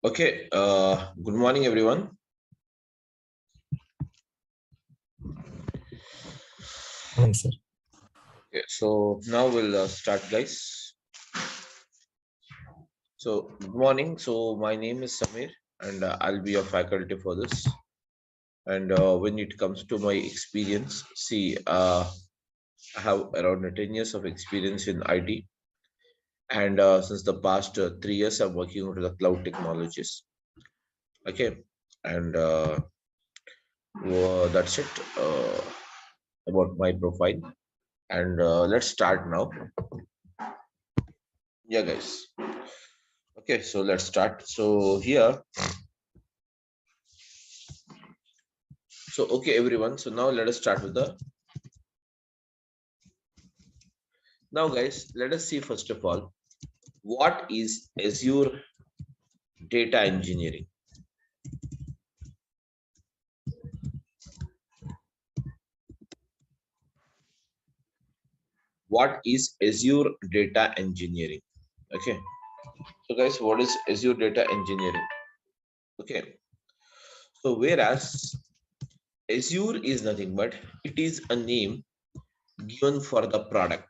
Okay, good morning, everyone. Morning, sir. Okay, so now we'll start, guys. So, good morning. So, my name is Samir, and I'll be your faculty for this. And when it comes to my experience, see, I have around 10 years of experience in IT, and since the past 3 years, I'm working with the cloud technologies. Okay, and that's it about my profile. And let's start now. Yeah, guys. Okay, so let's start. So here, so okay, everyone. So now let us start with the. Now, guys, let us see first of all, what is Azure data engineering? What is Azure data engineering? Okay. So, guys, what is Azure data engineering? Okay. So, whereas Azure is nothing but it is a name given for the product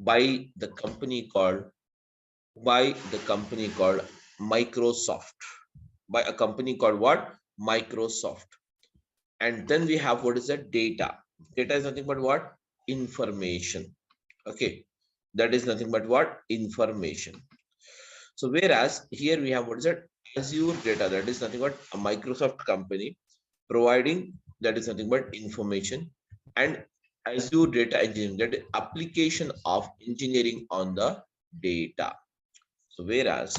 by the company called Microsoft, by a company called what? Microsoft. And then we have what is that? Data is nothing but what? Information. Okay, that is nothing but what? Information. So whereas here we have what is that? Azure data, that is nothing but a Microsoft company providing, that is nothing but information, and Azure data engineering, that is application of engineering on the data. So whereas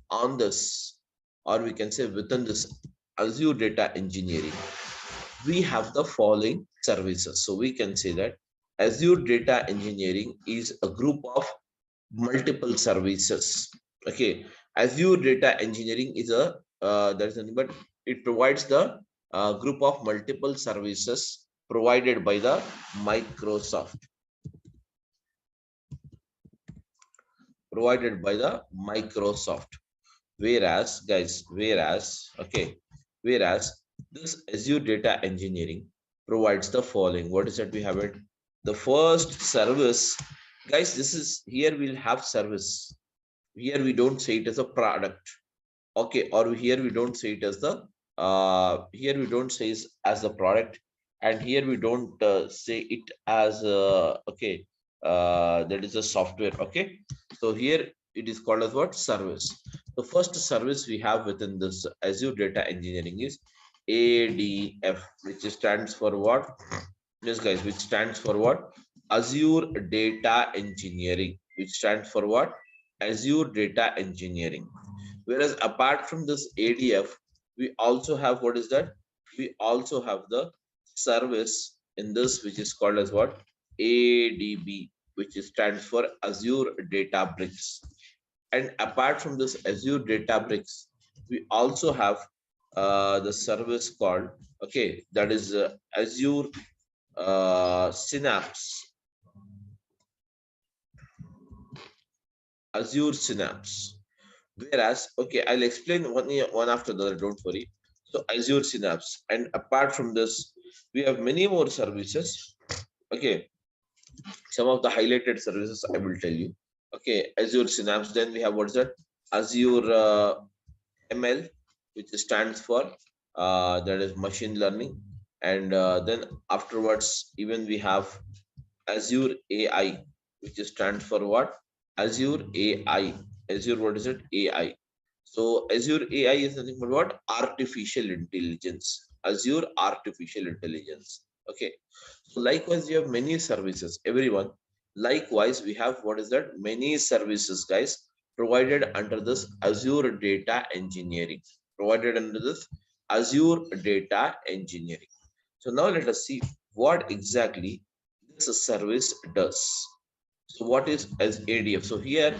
on this, or we can say within this Azure data engineering, we have the following services. So we can say that Azure data engineering is a group of multiple services. Okay, Azure data engineering is a there is nothing but it provides the group of multiple services provided by the Microsoft. Provided by the Microsoft. Whereas, guys, whereas this Azure data engineering provides the following. What is that we have it? The first service, guys, this is here we'll have service. Here we don't say it as a product. Okay, or here we don't say it as the here we don't say it as the product, and here we don't say it as okay, that is a software. Okay, so here it is called as what? Service. The first service we have within this Azure data engineering is ADF, which stands for what? Yes, guys, which stands for what? Azure data engineering, which stands for what? Azure data engineering. Whereas apart from this ADF, we also have what is that? We also have the service in this, which is called as what? ADB, which stands for Azure Databricks. And apart from this Azure Databricks, we also have the service called, okay, that is Azure Synapse. Azure Synapse. Whereas, okay, I'll explain one after the other, don't worry. So Azure Synapse. And apart from this, we have many more services. Okay, some of the highlighted services I will tell you. Okay, Azure Synapse. Then we have what's that? Azure ML, which stands for that is machine learning. And then afterwards, even we have Azure AI, which stands for what? Azure AI. Azure, what is it? AI. So Azure AI is nothing but what? Artificial intelligence. Azure artificial intelligence. Okay. So likewise, you have many services, everyone. Likewise, we have what is that? Many services, guys, provided under this Azure data engineering. Provided under this Azure data engineering. So now let us see what exactly this service does. So what is as ADF? So here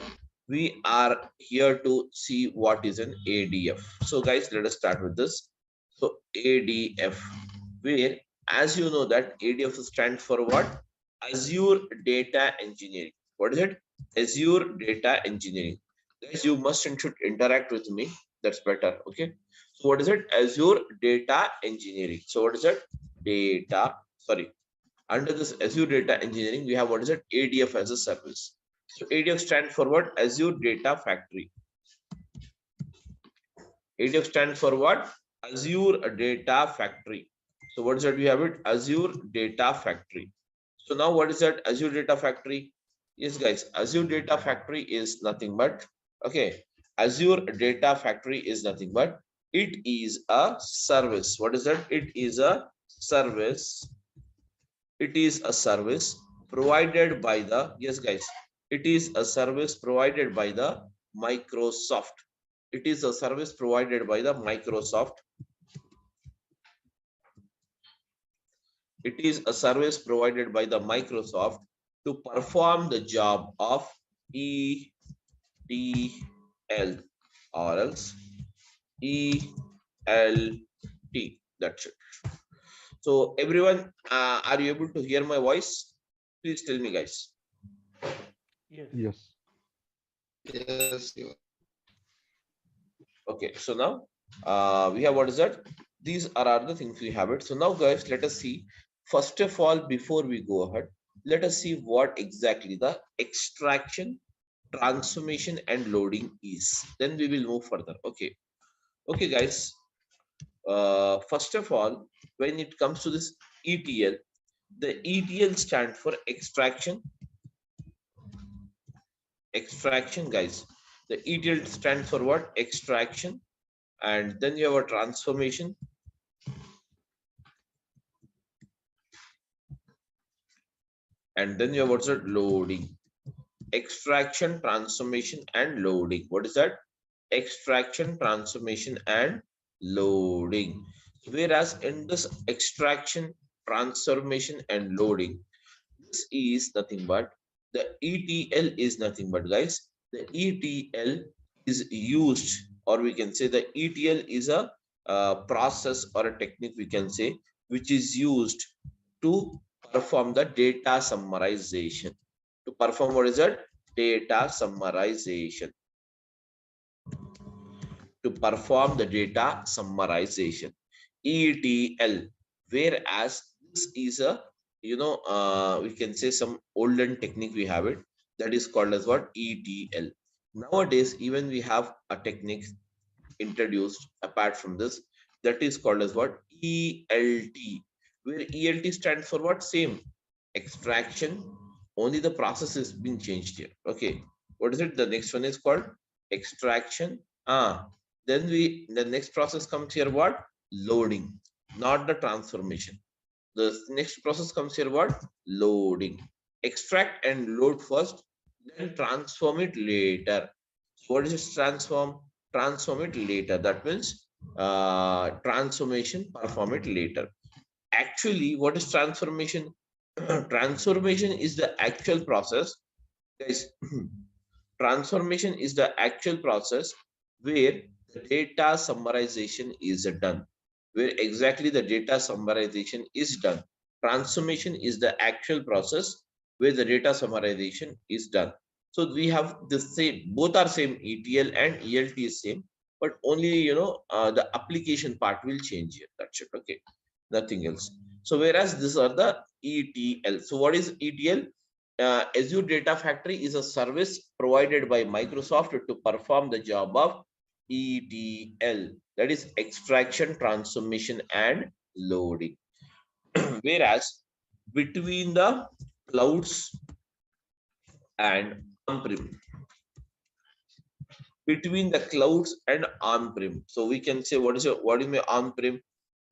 we are here to see what is an ADF. So guys, let us start with this. So ADF, where as you know that ADF stands for what? Azure Data Engineering. What is it? Azure Data Engineering. Guys, you must and should interact with me. That's better. Okay. So what is it? Azure Data Engineering. So what is it? Data. Sorry. Under this Azure Data Engineering, we have what is it? ADF as a service. So ADF stands for what? Azure Data Factory. ADF stands for what? Azure Data Factory. So what is that? We have it? Azure Data Factory. So now what is that? Azure Data Factory? Yes, guys. Azure Data Factory is nothing but, okay. Azure Data Factory is nothing but, it is a service. What is that? It is a service. It is a service provided by the, yes, guys. It is a service provided by the Microsoft. It is a service provided by the Microsoft. It is a service provided by the Microsoft to perform the job of ETL or else ELT. That's it. So everyone, are you able to hear my voice? Please tell me, guys. Yes. Yes. Yes, you. Okay, so now we have, what is that? These are the things we have it. So now, guys, let us see. First of all, before we go ahead, let us see what exactly the extraction, transformation, and loading is. Then we will move further. Okay. Okay, guys. First of all, when it comes to this ETL, the ETL stands for extraction. Extraction, guys. The ETL stands for what? Extraction. And then you have a transformation. And then you have what's that? Loading. Extraction, transformation, and loading. What is that? Extraction, transformation, and loading. Whereas in this extraction, transformation, and loading, this is nothing but, the ETL is nothing but, guys, the ETL is used, or we can say the ETL is a process or a technique, we can say, which is used to perform the data summarization. To perform what is that? Data summarization. To perform the data summarization. ETL. Whereas this is a, we can say some olden technique we have it, that is called as what? ETL. Nowadays, even we have a technique introduced apart from this, that is called as what? ELT. Where ELT stands for what? Same. Extraction. Only the process has been changed here. Okay. What is it? The next one is called extraction. Then the next process comes here, what? Loading, not the transformation. The next process comes here, what? Loading. Extract and load first, then transform it later. So what is it? Transform? Transform it later. That means transformation, perform it later. Actually, what is transformation? Transformation is the actual process, guys. Transformation is the actual process where the data summarization is done. Where exactly the data summarization is done. Transformation is the actual process where the data summarization is done. So we have the same, both are same, ETL and ELT is same, but only, the application part will change here. That's it. Okay, nothing else. So whereas these are the ETL. So what is ETL? Azure Data Factory is a service provided by Microsoft to perform the job of ETL, that is extraction, transformation, and loading. Whereas between the clouds and on-prem, between the clouds and on-prem, so we can say, what is my on-prem?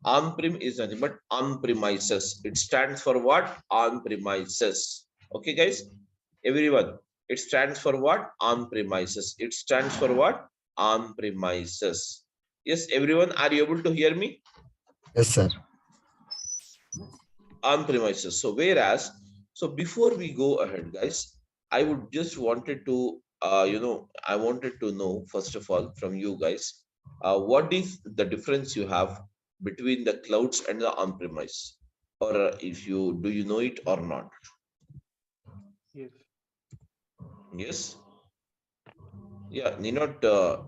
On-prem is nothing but on-premises. It stands for what? On-premises. Okay, guys, everyone. It stands for what? On-premises. It stands for what? On-premises. Yes, everyone. Are you able to hear me? Yes, sir. On-premises. So whereas, so before we go ahead, guys, I would just wanted to, I wanted to know first of all from you guys, what is the difference you have between the clouds and the on-premise, or if you do, you know it or not? Yes. Yes. Yeah, need not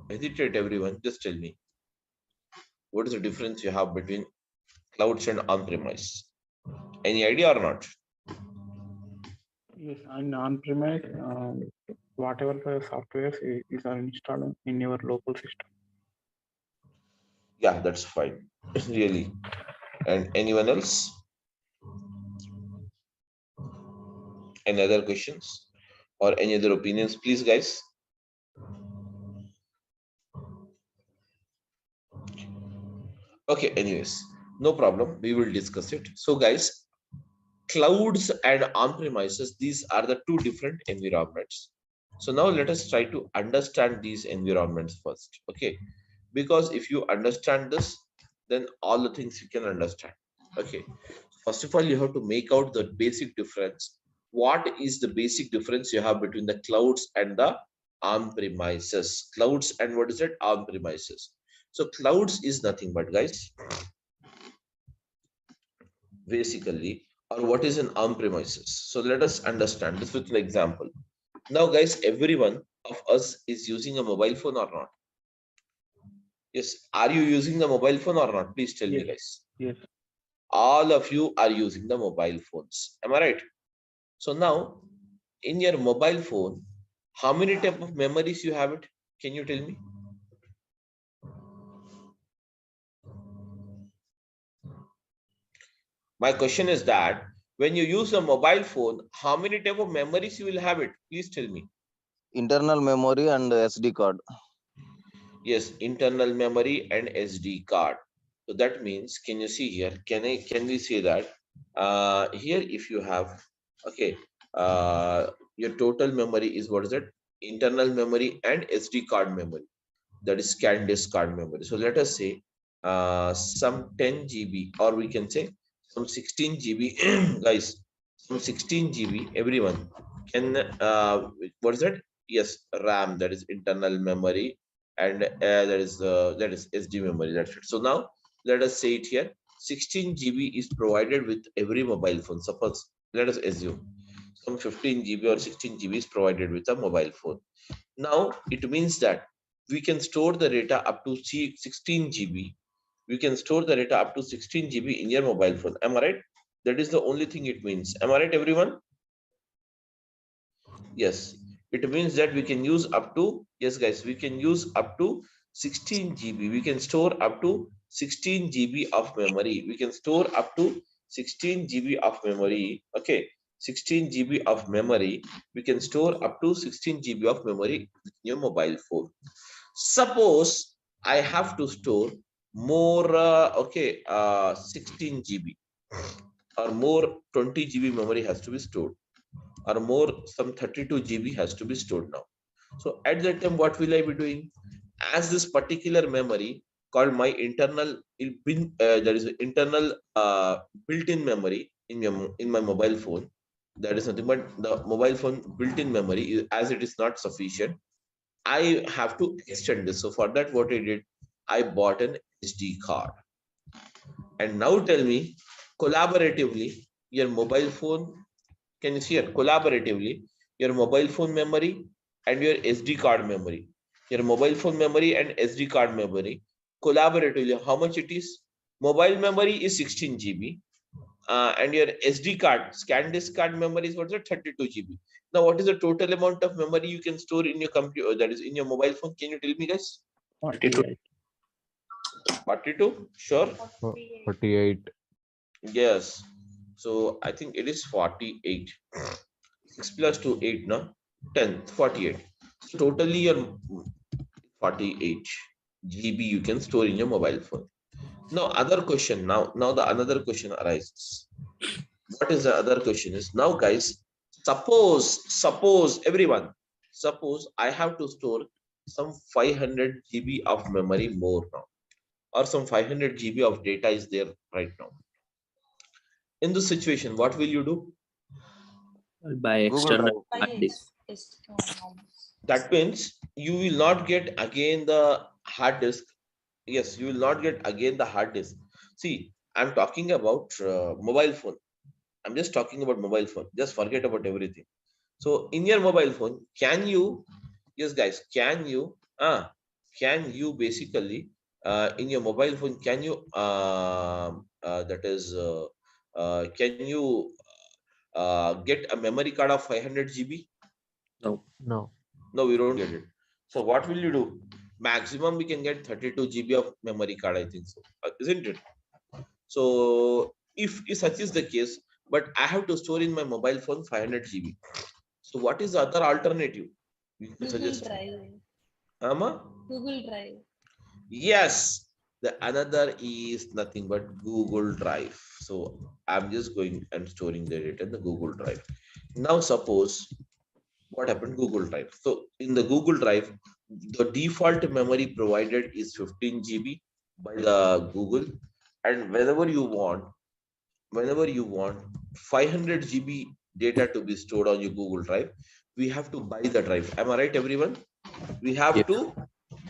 hesitate, everyone. Just tell me what is the difference you have between clouds and on-premise. Any idea or not? Yes, and on-premise, whatever the software is are installed in your local system. Yeah, that's fine. Really. And anyone else? Any other questions or any other opinions, please, guys? Okay, anyways, no problem. We will discuss it. So, guys, clouds and on-premises, these are the two different environments. So now let us try to understand these environments first. Okay, because if you understand this, then all the things you can understand. Okay, first of all, you have to make out the basic difference. What is the basic difference you have between the clouds and the on-premises? Clouds and what is it? On-premises. So clouds is nothing but, guys, basically, or what is an on-premises. So let us understand this with an example. Now, guys, everyone of us is using a mobile phone or not? Yes. Are you using the mobile phone or not? Please tell me, Yes, guys. yes, All of you are using the mobile phones. Am I right? So now, in your mobile phone, how many type of memories you have it? Can you tell me? My question is that when you use a mobile phone, how many type of memories you will have it? Please tell me. Internal memory and SD card. Yes, internal memory and SD card. So that means, can you see here? Can we say that here if you have, okay, your total memory is what is it? Internal memory and SD card memory. That is scan disk card memory. So let us say some 10 GB, or we can say some 16 GB, guys, some 16 GB. Everyone can what is that? Yes, RAM, that is internal memory, and that is SD memory. That's it. So now let us say it here. 16 GB is provided with every mobile phone. Suppose let us assume some 15 GB or 16 GB is provided with a mobile phone. Now it means that we can store the data up to 16 GB. We can store the data up to 16 GB in your mobile phone. Am I right? That is the only thing it means. Am I right, everyone? Yes. It means that we can use up to, yes, guys, we can use up to 16 GB. We can store up to 16 GB of memory. We can store up to 16 GB of memory. Okay. 16 GB of memory. We can store up to 16 GB of memory in your mobile phone. Suppose I have to store more, 16 GB or more 20 GB memory has to be stored, or more some 32 GB has to be stored now. So at that time, what will I be doing? As this particular memory called my internal, there is an internal built-in memory in my mobile phone. That is nothing but the mobile phone built-in memory, as it is not sufficient, I have to extend this. So for that, what I did, I bought an SD card. And now tell me, collaboratively, your mobile phone, can you see it? Collaboratively, your mobile phone memory and your SD card memory, your mobile phone memory and SD card memory, collaboratively, how much it is? Mobile memory is 16 GB, and your SD card, scan disk card memory is what's it? 32 GB. Now, what is the total amount of memory you can store in your computer, that is in your mobile phone? Can you tell me, guys? 48. 42? Sure. 48. Yes. So I think it is 48. 6 plus 2, 8, no? 10, 48. So totally your 48 GB you can store in your mobile phone. Now other question, now the another question arises. What is the other question is, now guys, suppose everyone, suppose I have to store some 500 GB of memory more now, or some 500 GB of data is there right now. In this situation, what will you do? By Google external Drive. hard disk. That means you will not get again the hard disk. Yes, you will not get again the hard disk. See, I'm talking about mobile phone. I'm just talking about mobile phone. Just forget about everything. So in your mobile phone, can you Yes, guys, can you basically in your mobile phone, can you can you get a memory card of 500 GB? No. No. No, we don't get it. So what will you do? Maximum we can get 32 GB of memory card, I think so. Isn't it? So if such is the case, but I have to store in my mobile phone 500 GB. So what is the other alternative you can Google suggest? Drive. Amma? Google Drive. Yes, the another is nothing but Google Drive. So I'm just going and storing the data in the Google Drive. Now suppose what happened Google Drive. So in the Google Drive, the default memory provided is 15 GB by the Google, and whenever you want 500 GB data to be stored on your Google Drive, we have to buy the drive. Am I right, everyone? We have Yes. to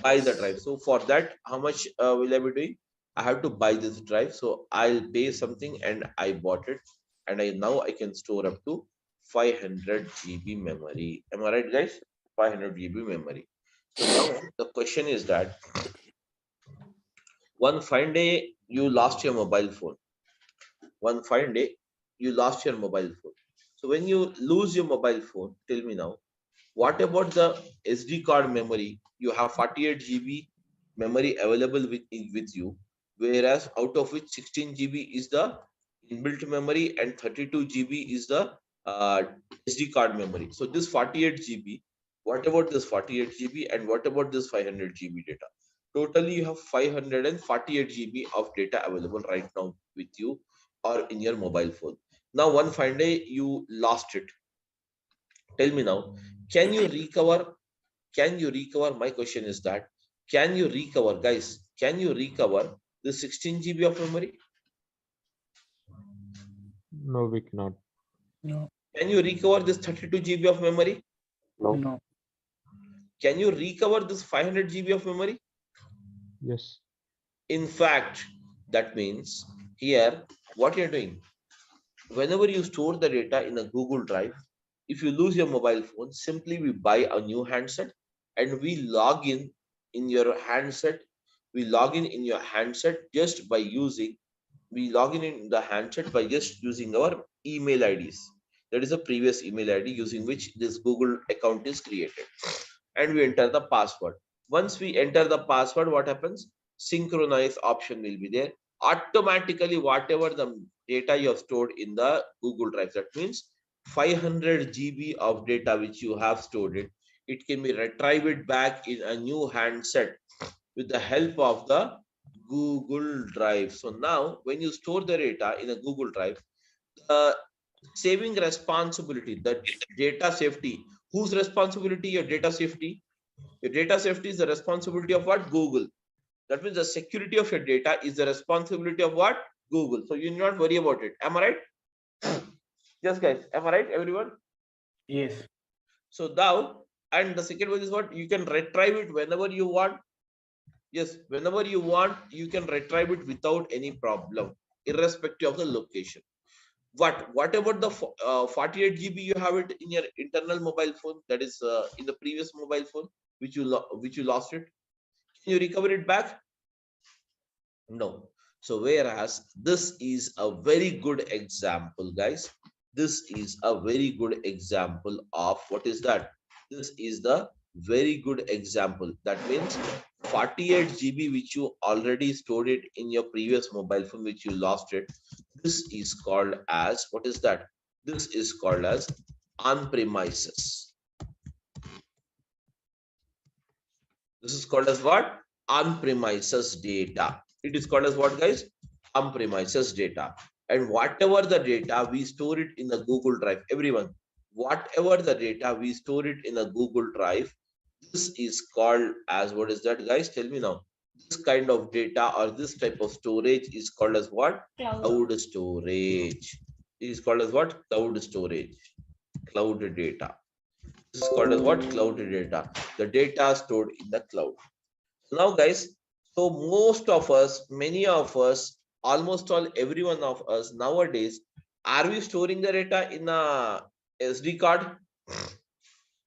buy the drive. So for that, how much will I be doing? I have to buy this drive. So I'll pay something and I bought it. And now I can store up to 500 GB memory. Am I right, guys? 500 GB memory. So now the question is that one fine day you lost your mobile phone. One fine day you lost your mobile phone. So when you lose your mobile phone, tell me now, what about the SD card memory? You have 48 GB memory available with you, whereas out of which 16 GB is the inbuilt memory and 32 GB is the uh, SD card memory. So this 48 GB, what about this 48 GB and what about this 500 GB data? Totally, you have 548 GB of data available right now with you or in your mobile phone. Now, one fine day you lost it. Tell me now, can you recover? Can you recover? My question is that, can you recover, guys? Can you recover the 16 GB of memory? No, we cannot. No. Can you recover this 32 GB of memory? No. Can you recover this 500 GB of memory? Yes. In fact, that means here, what you're doing, whenever you store the data in a Google Drive, if you lose your mobile phone, simply we buy a new handset and we log in your handset. We log in your handset just by using, we log in the handset by just using our email IDs. That is a previous email ID using which this Google account is created. And we enter the password. Once we enter the password, what happens? Synchronize option will be there. Automatically, whatever the data you have stored in the Google Drive, that means 500 GB of data which you have stored it can be retrieved back in a new handset with the help of the Google Drive. So now when you store the data in a Google Drive, the saving responsibility, the data safety, whose responsibility? Your data safety. Your data safety is the responsibility of what? Google. That means the security of your data is the responsibility of what? Google. So you need not worry about it. Am I right? Yes, guys. Am I right, everyone? Yes. So now, and the second one is what? You can retrieve it whenever you want. Yes, whenever you want, you can retrieve it without any problem, irrespective of the location. What about the 48 GB you have it in your internal mobile phone, that is in the previous mobile phone which you lost it? Can you recover it back? No. So whereas this is a very good example, guys. This is a very good example of what is that? This is the very good example. That means 48 GB which you already stored it in your previous mobile phone which you lost it. This is called as, what is that? This is called as on-premises. This is called as what? On-premises data. It is called as what, guys? On-premises data. And whatever the data, we store it in the Google Drive. Everyone, whatever the data, we store it in a Google Drive. This is called as, what is that, guys? Tell me now. This kind of data or this type of storage is called as what? Cloud storage. It is called as what? Cloud storage. Cloud data. This is called as what? Cloud data. The data stored in the cloud. Now, guys, so most of us, many of us, almost all, every one of us nowadays, are we storing the data in a SD card?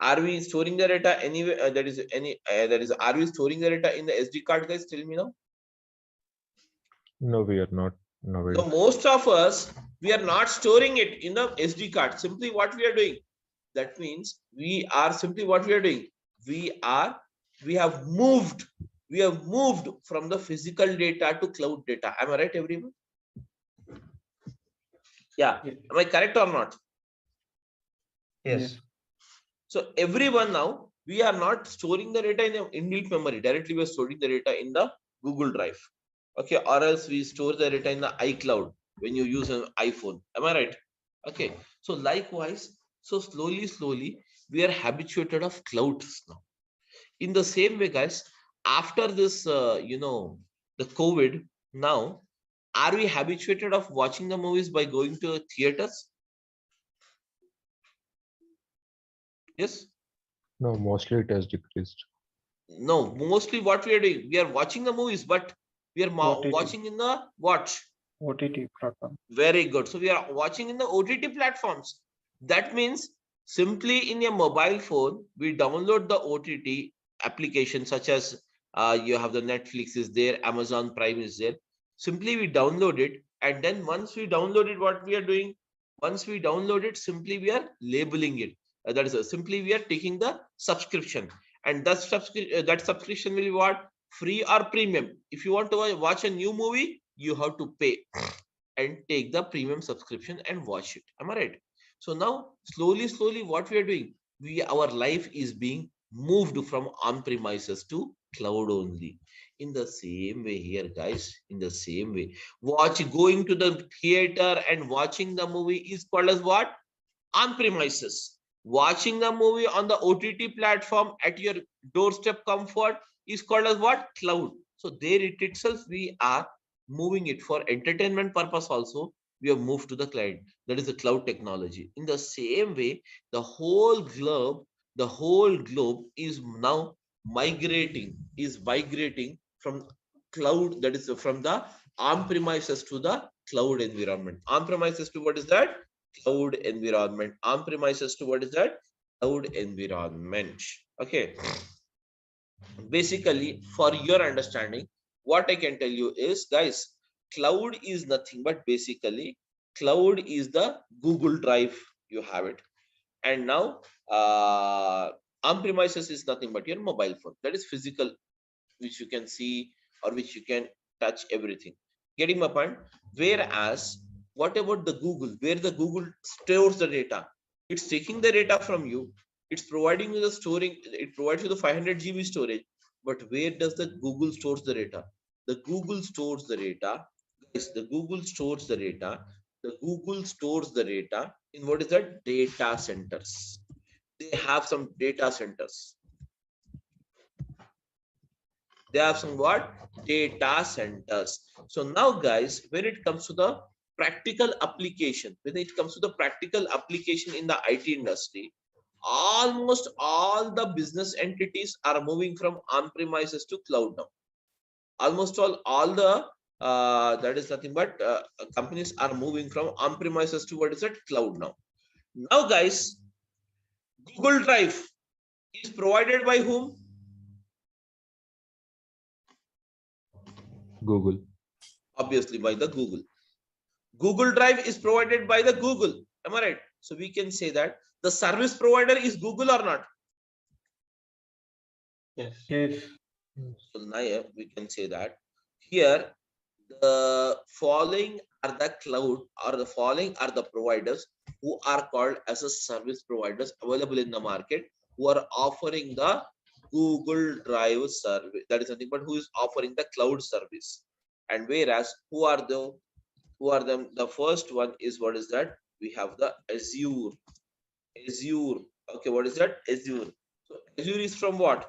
Are we storing the data anywhere? Are we storing the data in the SD card, guys? Tell me now. No, we are not So nowadays. most of us, we are not storing it in the SD card. Simply what we are doing. That means we are simply what we are doing. We have moved from the physical data to cloud data. Am I right, everyone? Yeah. Yes. Am I correct or not? Yes. So everyone now, we are not storing the data in the inbuilt memory. Directly we are storing the data in the Google Drive. Okay, or else we store the data in the iCloud when you use an iPhone. Am I right? Okay. So likewise, so slowly, we are habituated of clouds now. In the same way, guys, after this, the COVID, now, are we habituated of watching the movies by going to theaters? Yes. No, mostly it has decreased. No, mostly what we are doing, we are watching the movies, but we are OTT. watching in the what? OTT platform. Very good. So we are watching in the OTT platforms. That means simply in your mobile phone, we download the OTT application, such as you have the Netflix is there, Amazon Prime is there. Simply we download it, and then once we download it, what we are doing? Once we download it, simply we are labeling it. That is simply we are taking the subscription, and that subscription will be what? Free or premium. If you want to watch a new movie, you have to pay and take the premium subscription and watch it. Am I right? So now slowly what we are doing, our life is being moved from on-premises to cloud only. In the same way here, guys, in the same way, going to the theater and watching the movie is called as what? On-premises. Watching the movie on the OTT platform at your doorstep comfort is called as what? Cloud. So there it itself, we are moving it for entertainment purpose also. We have moved to the cloud. That is the cloud technology. In the same way, the whole globe is now migrating from cloud, that is from the on-premises to the cloud environment. On-premises to what is that? Cloud environment. On-premises to what is that? Cloud environment. Okay. Basically, for your understanding, what I can tell you is, guys, cloud is nothing but basically, cloud is the Google Drive. You have it. And now, on-premises is nothing but your mobile phone. That is physical, which you can see or which you can touch everything. Getting my point? Whereas, what about the Google? Where the Google stores the data? It's taking the data from you. It's providing you the storing. It provides you the 500 GB storage. But where does the Google stores the data? The Google stores the data. Guys, the Google stores the data. The Google stores the data in what is that? Data centers. They have some data centers. They have some what? Data centers. So now, guys, when it comes to the practical application, in the IT industry, almost all the business entities are moving from on-premises to cloud now. Almost all the that is nothing but companies are moving from on-premises to what is it? Cloud now. Now, guys, Google Drive is provided by whom? Google. Obviously by the Google. Google Drive is provided by the Google. Am I right? So we can say that the service provider is Google or not? Yes. So now we can say that here the following are the cloud, or the following are the providers who are called as a service providers available in the market, who are offering the Google Drive service. That is nothing but who is offering the cloud service. And whereas who are them? The first one is, what is that? We have the Azure. Okay, what is that? Azure. So Azure is from what?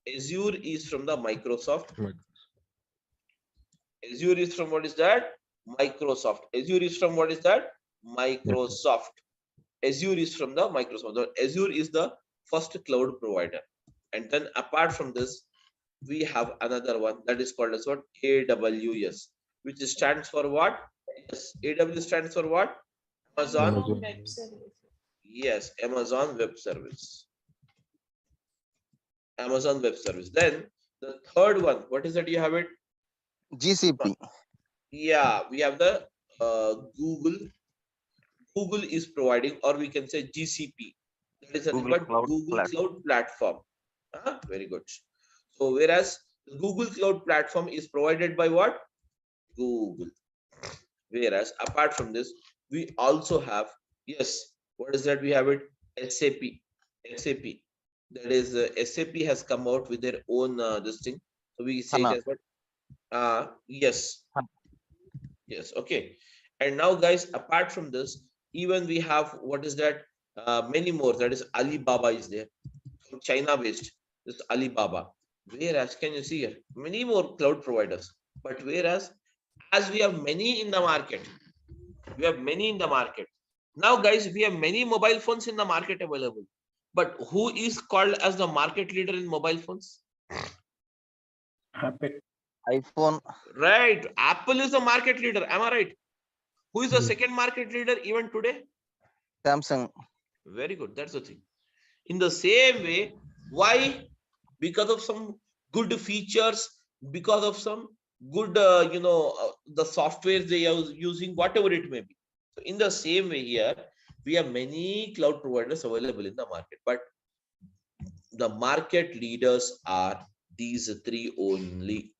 Azure is from the Microsoft. Azure is from what is that? Microsoft. Azure is from what is that? Microsoft. Azure is from the Microsoft. Azure is the first cloud provider. And then apart from this, we have another one that is called as what? AWS, which stands for what? Yes, AWS stands for what? Amazon. Amazon. Yes, Amazon Web Service. Amazon Web Service. Then the third one, what is that you have it? GCP. Yeah, we have the Google. Google is providing, or we can say GCP. That is nothing Google but Cloud Google Platform. Cloud Platform. Very good. So whereas Google Cloud Platform is provided by what? Google. Whereas apart from this, we also have, yes, what is that? We have it SAP. SAP. That is SAP has come out with their own this thing. So we say it HANA. as what? Yes. HANA. Yes. Okay. And now, guys, apart from this, even we have what is that? Many more. That is Alibaba is there. China based. This Alibaba. Whereas, can you see here? Many more cloud providers. But whereas, as we have many in the market, we have many in the market. Now, guys, we have many mobile phones in the market available. But who is called as the market leader in mobile phones? Apple. iPhone. Right. Apple is the market leader. Am I right? Who is the Yes. second market leader even today? Samsung. Very good. That's the thing. In the same way, why? Because of some good features, because of some good, the software they are using, whatever it may be. So in the same way here, we have many cloud providers available in the market, but the market leaders are these three only.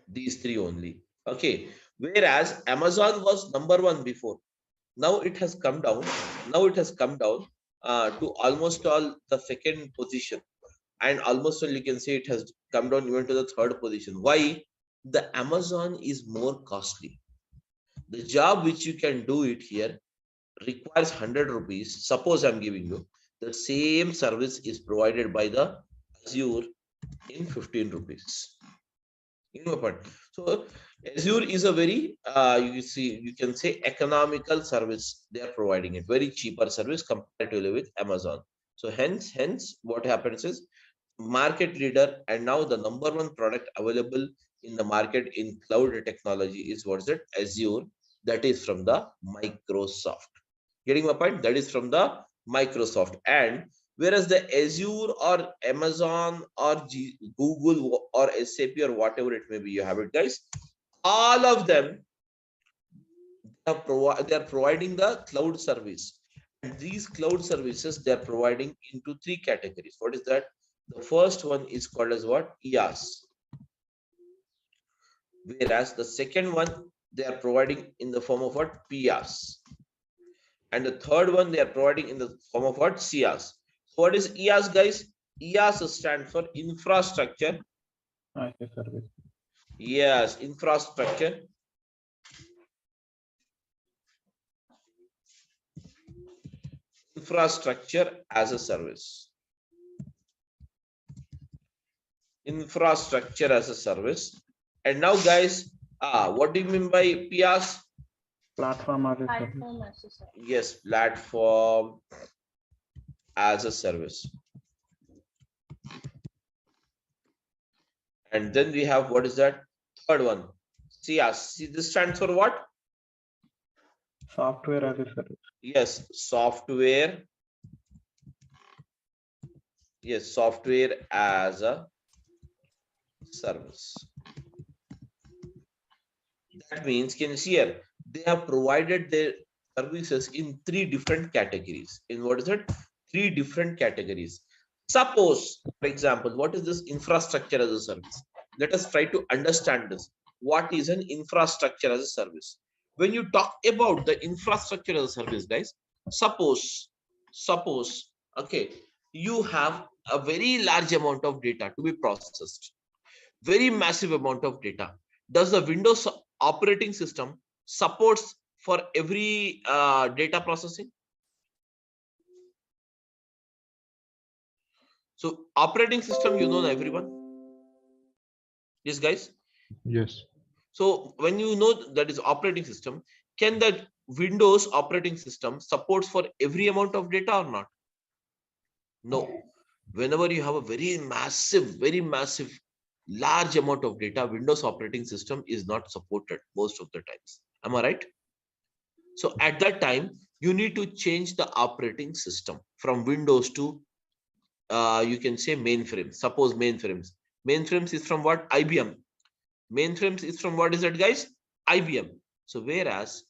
These three only. Okay. Whereas Amazon was number one before. Now it has come down. Now it has come down to almost all the second position, and almost all you can say it has come down even to the third position. Why? The Amazon is more costly. The job which you can do it here requires 100 rupees. Suppose I'm giving you the same service is provided by the Azure in 15 rupees. You know what? So Azure is a very you can say economical service. They are providing it very cheaper service comparatively with Amazon. So hence what happens is market leader, and now the number one product available in the market in cloud technology is what's it? Azure. That is from the Microsoft. Getting my point? That is from the Microsoft. And whereas the Azure or Amazon or Google or SAP or whatever it may be, you have it, guys. All of them they are providing the cloud service. And these cloud services they are providing into three categories. What is that? The first one is called as what? EAS. Whereas the second one they are providing in the form of what? PIAS. And the third one they are providing in the form of what? CIAS. So what is EAS, guys? EAS stands for infrastructure. as a service. Yes, infrastructure. Infrastructure as a service. Infrastructure as a service. And now, guys, what do you mean by PIAS? Platform as a service. Platform as a service. Yes, platform as a service. And then we have, what is that? Third one. CIAS. See, this stands for what? Software as a service. Yes, software. Yes, software as a service. That means, can you see here? They have provided their services in three different categories. In what is it? Three different categories. Suppose, for example, what is this infrastructure as a service? Let us try to understand this. What is an infrastructure as a service? When you talk about the infrastructure as a service, guys, suppose, okay, you have a very large amount of data to be processed, very massive amount of data. Does the Windows operating system supports for every data processing? So operating system, you know everyone. Yes, guys. Yes. So when you know that is operating system, can that Windows operating system supports for every amount of data or not? No. Whenever you have a very massive, large amount of data, Windows operating system is not supported most of the times. Am I right? So at that time, you need to change the operating system from Windows to you can say mainframes. Suppose mainframes. Mainframes is from what? IBM. Mainframes is from what is that, guys? IBM. So whereas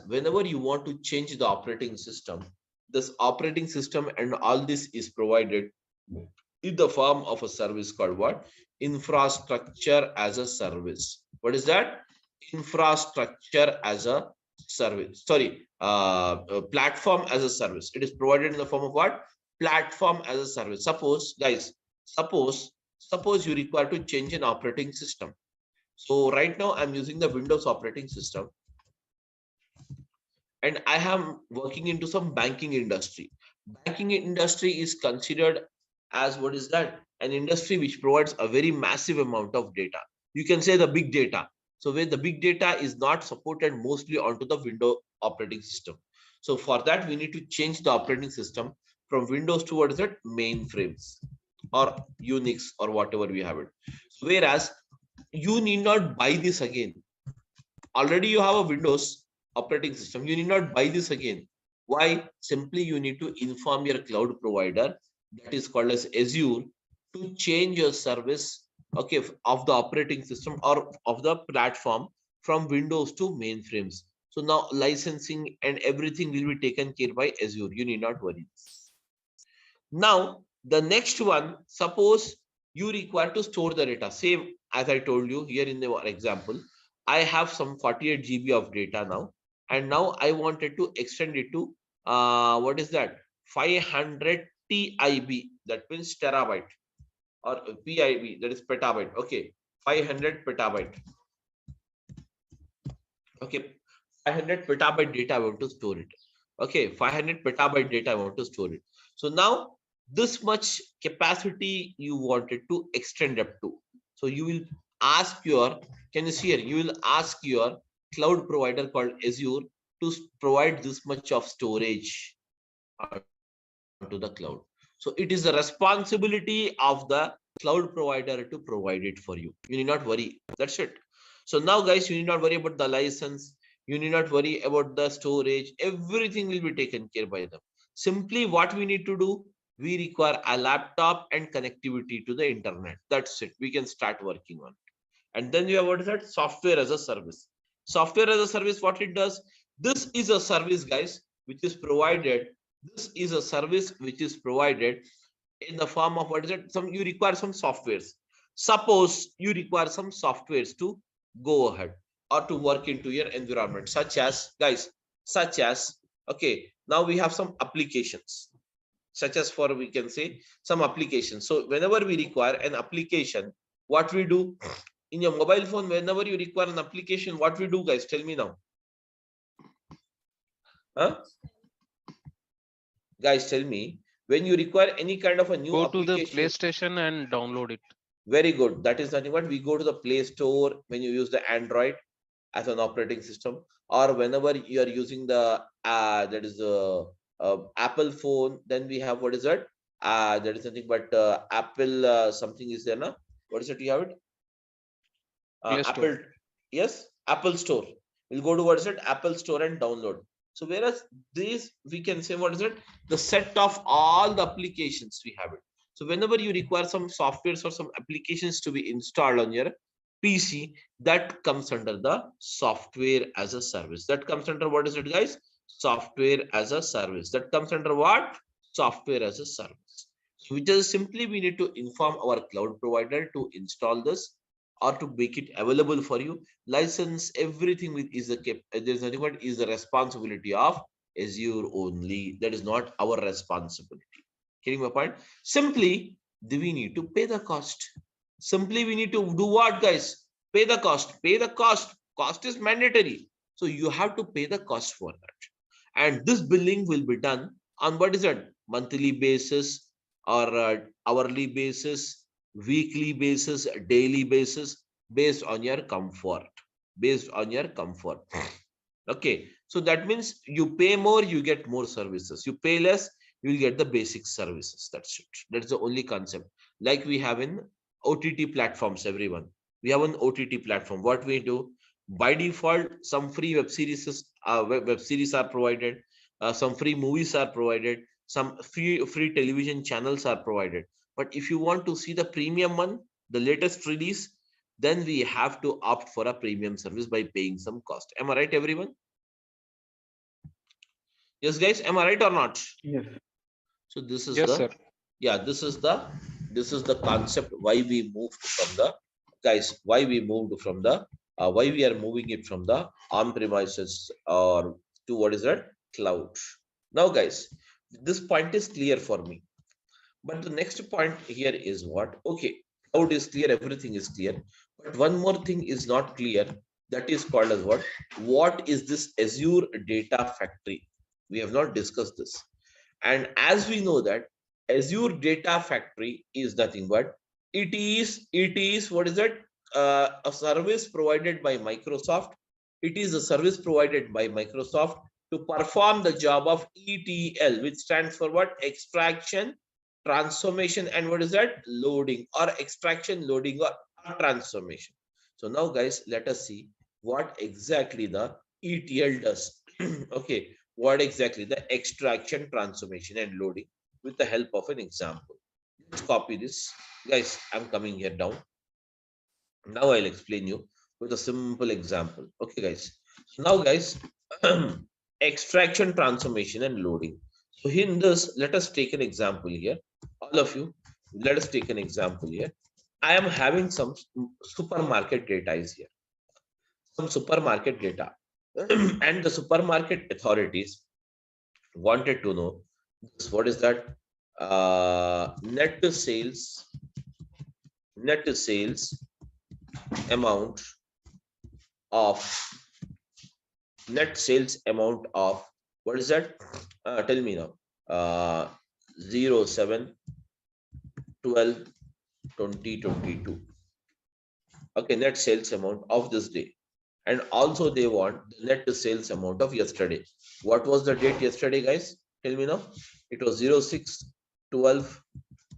whenever you want to change the operating system, this operating system and all this is provided in the form of a service called what? Infrastructure as a service. What is that? Infrastructure as a service. Sorry, platform as a service. It is provided in the form of what? Platform as a service. Suppose, guys, suppose you require to change an operating system. So right now I'm using the Windows operating system, and I am working into some banking industry. Banking industry is considered as what is that? An industry which provides a very massive amount of data. You can say the big data. So where the big data is not supported mostly onto the Windows operating system. So for that, we need to change the operating system from Windows to what is it? Mainframes or Unix or whatever we have it. Whereas you need not buy this again. Already you have a Windows operating system. You need not buy this again. Why? Simply you need to inform your cloud provider, that is called as Azure, to change your service, okay, of the operating system or of the platform from Windows to mainframes. So now licensing and everything will be taken care by Azure. You need not worry. Now the next one, suppose you require to store the data. Same as I told you here in the example, I have some 48 GB of data now, and now I wanted to extend it to what is that? 500 TIB, that means terabyte, or PIB, that is petabyte. Okay, 500 petabyte. Okay, 500 petabyte data I want to store it. Okay, 500 petabyte data I want to store it. So now this much capacity you wanted to extend up to. So you will ask your, can you see here? You will ask your cloud provider called Azure to provide this much of storage to the cloud. So it is the responsibility of the cloud provider to provide it for you. You need not worry. That's it. So now, guys, you need not worry about the license. You need not worry about the storage. Everything will be taken care by them. Simply what we need to do, we require a laptop and connectivity to the internet. That's it. We can start working on it. And then you have what is that? Software as a service. Software as a service, what it does? This is a service, guys, which is provided. This is a service which is provided in the form of what is it? You require some softwares. Suppose you require some softwares to go ahead or to work into your environment, such as, guys, okay, now we have some applications, such as for, we can say, some applications. So whenever we require an application, what we do in your mobile phone, whenever you require an application, what we do, guys? Tell me now. Huh? Guys, tell me, when you require any kind of a new Go to application, the PlayStation and download it. very good. That is nothing but we go to the Play Store when you use the Android as an operating system, or whenever you are using the that is the Apple phone, then we have what is that? That is nothing but Apple something is there, na? What is it? You have it? Play Store. Apple, yes, Apple Store. We'll go to what is it? Apple Store and download. So whereas this, we can say what is it? The set of all the applications we have it. So whenever you require some softwares or some applications to be installed on your PC, that comes under the software as a service. That comes under what is it, guys? Software as a service. That comes under what? Software as a service. So we just simply we need to inform our cloud provider to install this or to make it available for you. License everything with is the there's nothing but is the responsibility of Azure only. That is not our responsibility. Getting my point? Simply, we need to pay the cost. Simply, we need to do what, guys? Pay the cost. Pay the cost. Cost is mandatory. So you have to pay the cost for that. And this billing will be done on what is it? Monthly basis or hourly basis, weekly basis, daily basis, based on your comfort. Based on your comfort. Okay. So that means you pay more, you get more services. You pay less, you will get the basic services. That's it. That's the only concept. Like we have in OTT platforms, everyone. We have an OTT platform. What we do? By default, some free web series are provided. Some free movies are provided. some free television channels are provided. But if you want to see the premium one, the latest release, then we have to opt for a premium service by paying some cost. Am I right, everyone? Yes, guys, am I right or not? Yes. So this is Yes, the sir. yeah, this is the concept why we moved from the guys, why we moved from the why we are moving it from the on-premises or to what is that, cloud. Now, guys, this point is clear for me. But the next point here is what? Okay, cloud is clear, everything is clear. But one more thing is not clear. That is called as what? What is this Azure Data Factory? We have not discussed this. And as we know that Azure Data Factory is nothing but it is what is that? A service provided by Microsoft. It is a service provided by Microsoft to perform the job of ETL, which stands for what? Extraction, transformation, and what is that? Loading, or extraction, loading, or transformation. So now, guys, let us see what exactly the ETL does. Okay, what exactly the extraction, transformation, and loading with the help of an example. Let's copy this, guys. I'm coming here down. Now I'll explain you with a simple example. Okay, guys. So now, guys, extraction, transformation, and loading. So in this, let us take an example here. All of you, let us take an example here. I am having some supermarket data is here. Some supermarket data. And the supermarket authorities wanted to know this, what is that? Net sales amount of what is that? Tell me now. 07 12 2022. Okay, net sales amount of this day. And also they want the net sales amount of yesterday. What was the date yesterday, guys? Tell me now. It was 06 12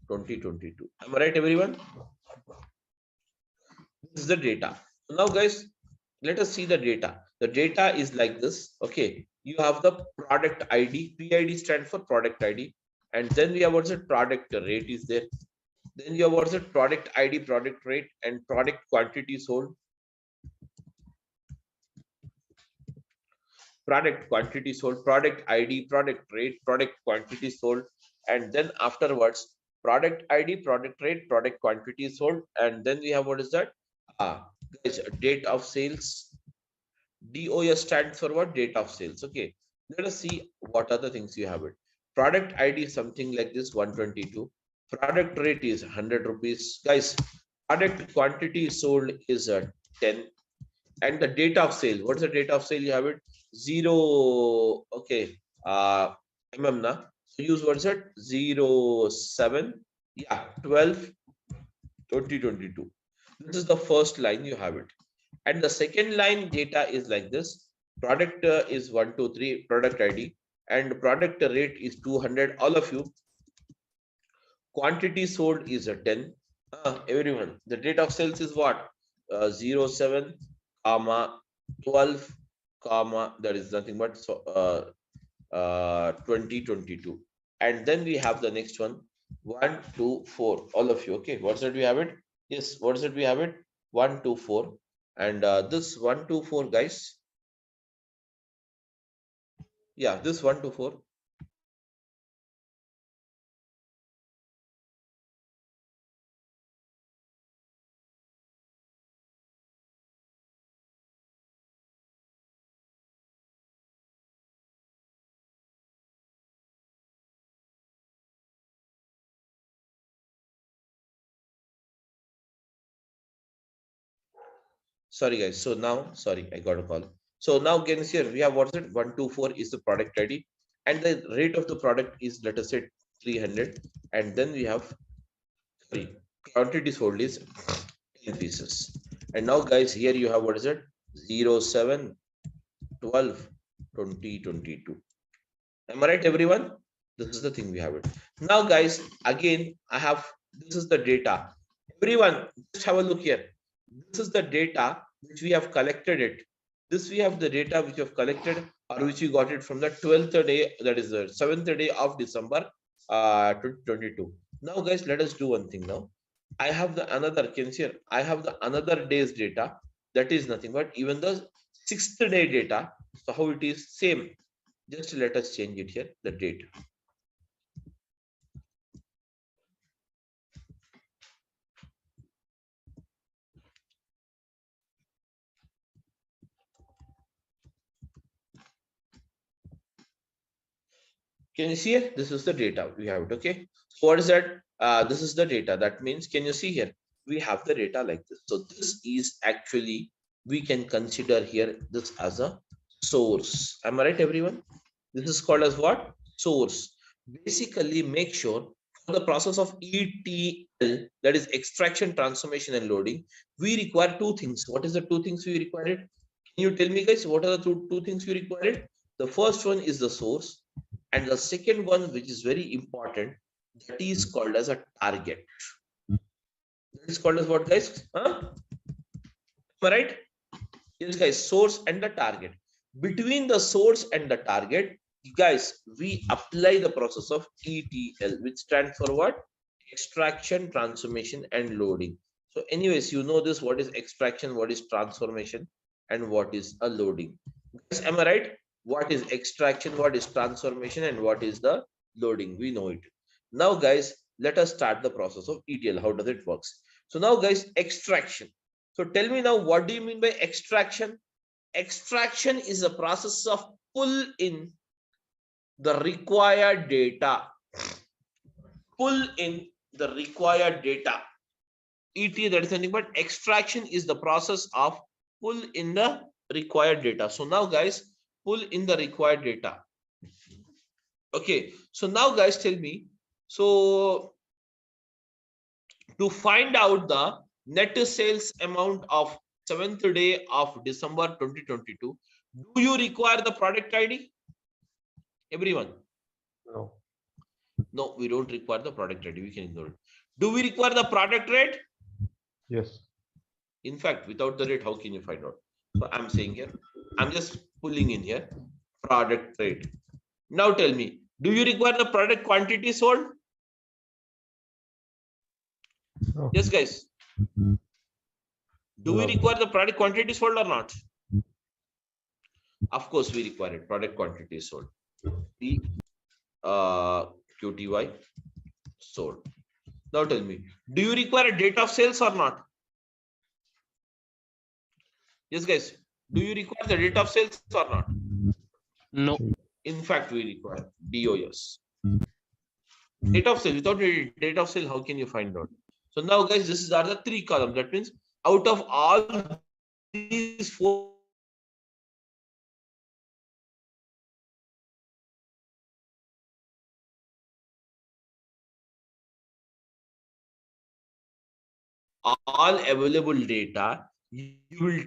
2022. Am I right, everyone? This is the data. So now, guys, let us see the data. The data is like this. Okay, you have the product ID. PID stands for product ID. And then we have what's the product rate is there. Then you have what's the product ID, product rate, and product quantity sold. Product quantity sold, product ID, product rate, product quantity sold, and then afterwards, product ID, product rate, product quantity sold, and then we have what is that? Guys, date of sales. DOS stands for what? Date of sales. Okay, let us see what other things you have it. Product ID is something like this, 122. Product rate is 100 rupees. Guys, product quantity sold is 10. And the date of sale, what's the date of sale? You have it 0. Okay, na, so use what's it? 07, yeah, 12 2022. This is the first line, you have it. And the second line data is like this. Product is 123, product ID, and product rate is 200. All of you, quantity sold is a 10. Everyone, the date of sales is what? 07 comma 12 comma, that is nothing but 2022. And then we have the next one, 1 2 4. All of you, okay, what's that we have it? Yes, what's that we have it? 1 2 4. And this 1 2 4, guys, yeah, this 1 2 4. Sorry, guys. So now, sorry, I got a call. So now, again, here we have what's it? 124 is the product ID, and the rate of the product is, let us say, 300. And then we have, sorry, quantity sold is 10 pieces. And now, guys, here you have what is it? 07 12 2022. Am I right, everyone? This is the thing we have it. Now, guys, again, I have, this is the data. Everyone, just have a look here. This is the data which we have collected it. This we have the data which you have collected or which you got it from the 12th day, that is the 7th day of December 2022. Now guys, let us do one thing now. I have the another, can you see here? I have the another day's data, that is nothing but even the 6th day data. So how it is same, just let us change it here, the date. Can you see here? This is the data we have it. Okay. So what is that? This is the data. That means, can you see here? We have the data like this. So this is actually, we can consider here this as a source. Am I right, everyone? This is called as what? Source. Basically, make sure for the process of ETL, that is extraction, transformation, and loading, we require two things. What is the two things we required? Can you tell me, guys, what are the two things we required? The first one is the source. And the second one, which is very important, that is called as a target. That is called as what, guys? Huh? Am I right? Yes, guys, source and the target. Between the source and the target, guys, we apply the process of ETL, which stands for what? Extraction, transformation, and loading. So anyways, you know this, what is extraction, what is transformation, and what is a loading. Guys, am I right? What is extraction, what is transformation, and what is the loading? We know it. Now, guys, let us start the process of ETL. How does it works? So now, guys, extraction. So tell me now, what do you mean by extraction? Extraction is a process of pull in the required data. Pull in the required data. ETL, that is nothing but extraction is the process of pull in the required data. So now, guys, pull in the required data. Okay, so now, guys, tell me, so to find out the net sales amount of 7th day of December 2022, do you require the product ID? Everyone? No. No, we don't require the product ID. We can ignore it. Do we require the product rate? Yes. In fact, without the rate, how can you find out? So I'm saying here, I'm just pulling in here, product rate. Now tell me, do you require the product quantity sold? No. Yes, guys. Do we No. require the product quantity sold or not? Of course, we require it. Product quantity sold. The QTY sold. Now tell me, do you require a date of sales or not? Yes, guys. Do you require the date of sales or not? No. In fact, we require DOS. Date of sale. Without date of sale, how can you find out? So now, guys, this are the three columns. That means out of all these four, all available data, you will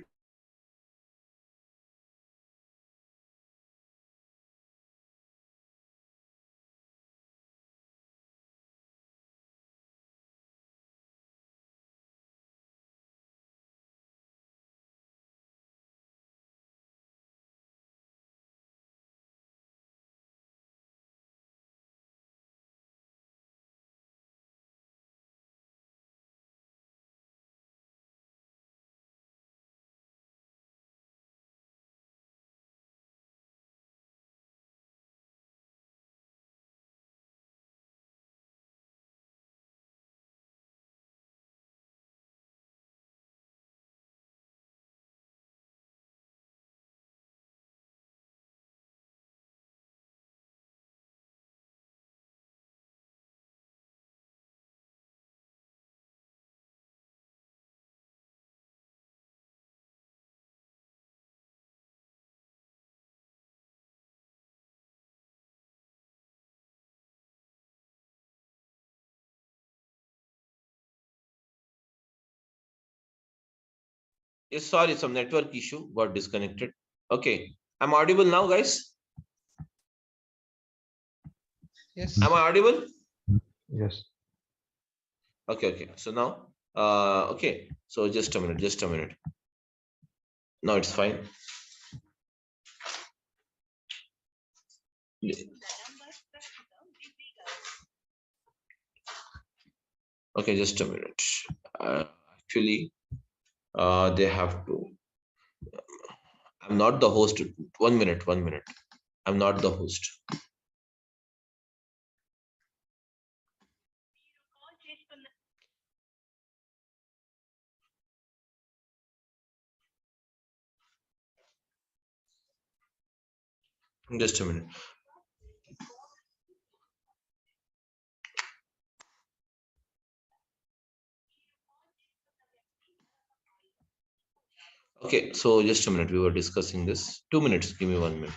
sorry, some network issue got disconnected. Okay, I'm audible now, guys. Yes. Am I audible? Yes. Okay. So now, okay. So just a minute. Now it's fine. Okay, just a minute. Actually, they have to. I'm not the host. 1 minute, 1 minute. I'm not the host. Just a minute. Okay, so just a minute. We were discussing this. 2 minutes. Give me 1 minute.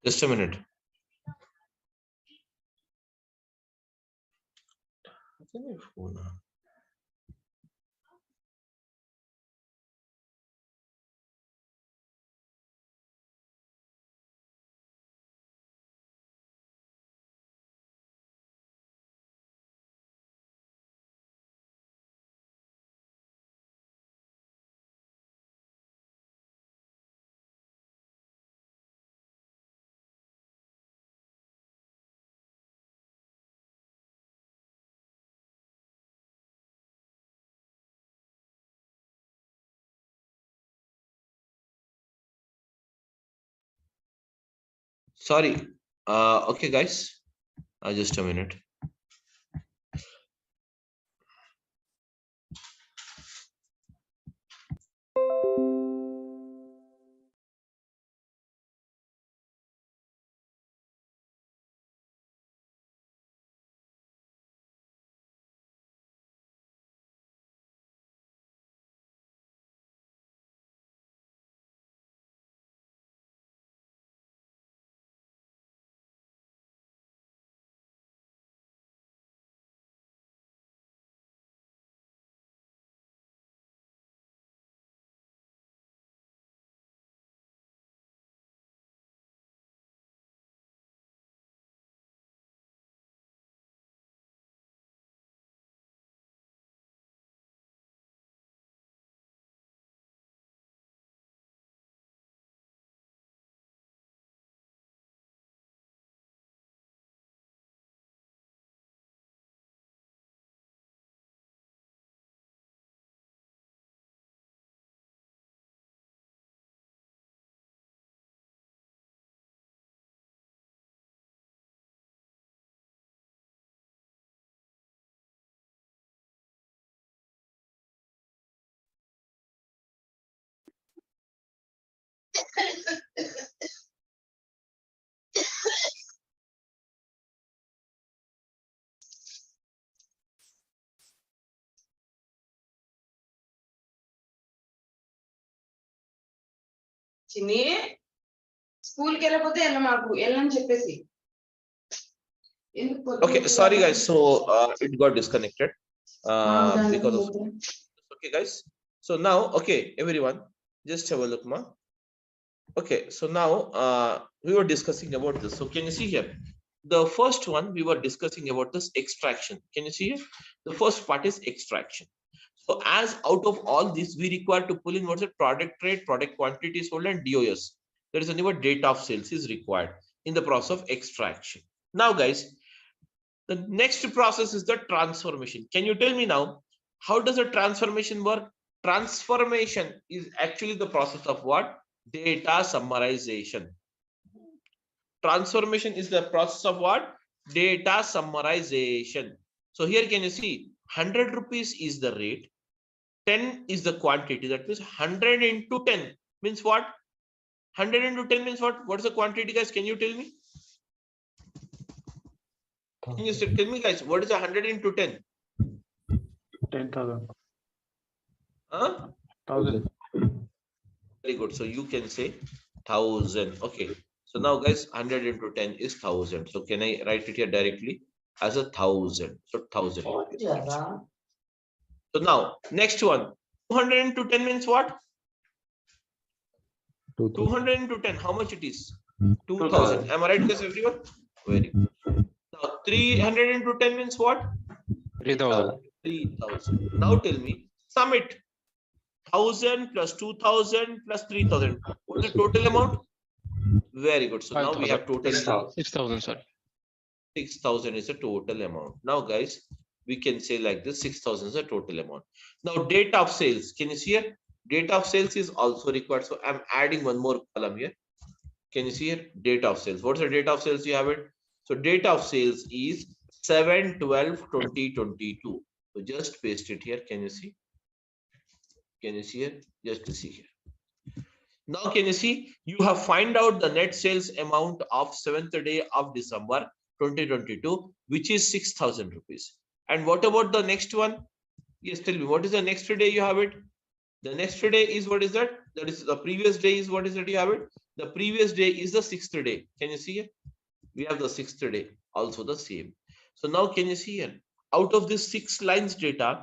Just a minute. Sorry. Okay, guys. Just a minute. చిన్ని స్కూల్కి వెళ్ళకపోతే వెళ్ళ మాకు వెళ్ళని చెప్పేసి Okay, sorry guys. So it got disconnected because of. Okay, guys. So now, okay, everyone, just have a look, ma. Okay, so now we were discussing about this. So can you see here? The first one we were discussing about this extraction. Can you see here? The first part is extraction. So as out of all this, we require to pull in what's the product rate, product quantity sold, and DOS. There is a new date of sales is required in the process of extraction. Now, guys, the next process is the transformation. Can you tell me now, how does the transformation work? Transformation is actually the process of what? Data summarization. Transformation is the process of what? Data summarization. So here can you see 100 rupees is the rate, 10 is the quantity. That means 100 into 10 means what? 100 into 10 means what? What is the quantity, guys? Can you tell me? Can you tell me, guys, what is 100 into 10? 10,000. Huh? 1,000. Very good. So you can say 1,000. Okay. So now, guys, 100 into 10 is 1,000. So can I write it here directly as 1,000? So 1,000. So now, next one. 200 into 10 means what? 200 into 10, how much it is? 2000. 2000. Am I right, guys, everyone? Very good. Now 300 into 10 means what? 3000. 3000. Now tell me, sum it. 1000 plus 2000 plus 3000. What's the total amount? Very good. So now we have total 6000, sorry. 6000 is the total amount. Now, guys, we can say like this: 6000 is the total amount. Now, date of sales. Can you see here? Date of sales is also required. So I'm adding one more column here. Can you see here? Date of sales. What's the date of sales? You have it. So date of sales is 7/12/2022. So just paste it here. Can you see? Can you see here? Just to see here. Now, can you see? You have find out the net sales amount of 7th day of December 2022, which is 6,000 rupees. And what about the next one? Yes, tell me, what is the next day you have it? The next day is what is that? That is the previous day is what is that you have it? The previous day is the 6th day. Can you see here? We have the 6th day, also the same. So now can you see here? Out of this 6 lines data,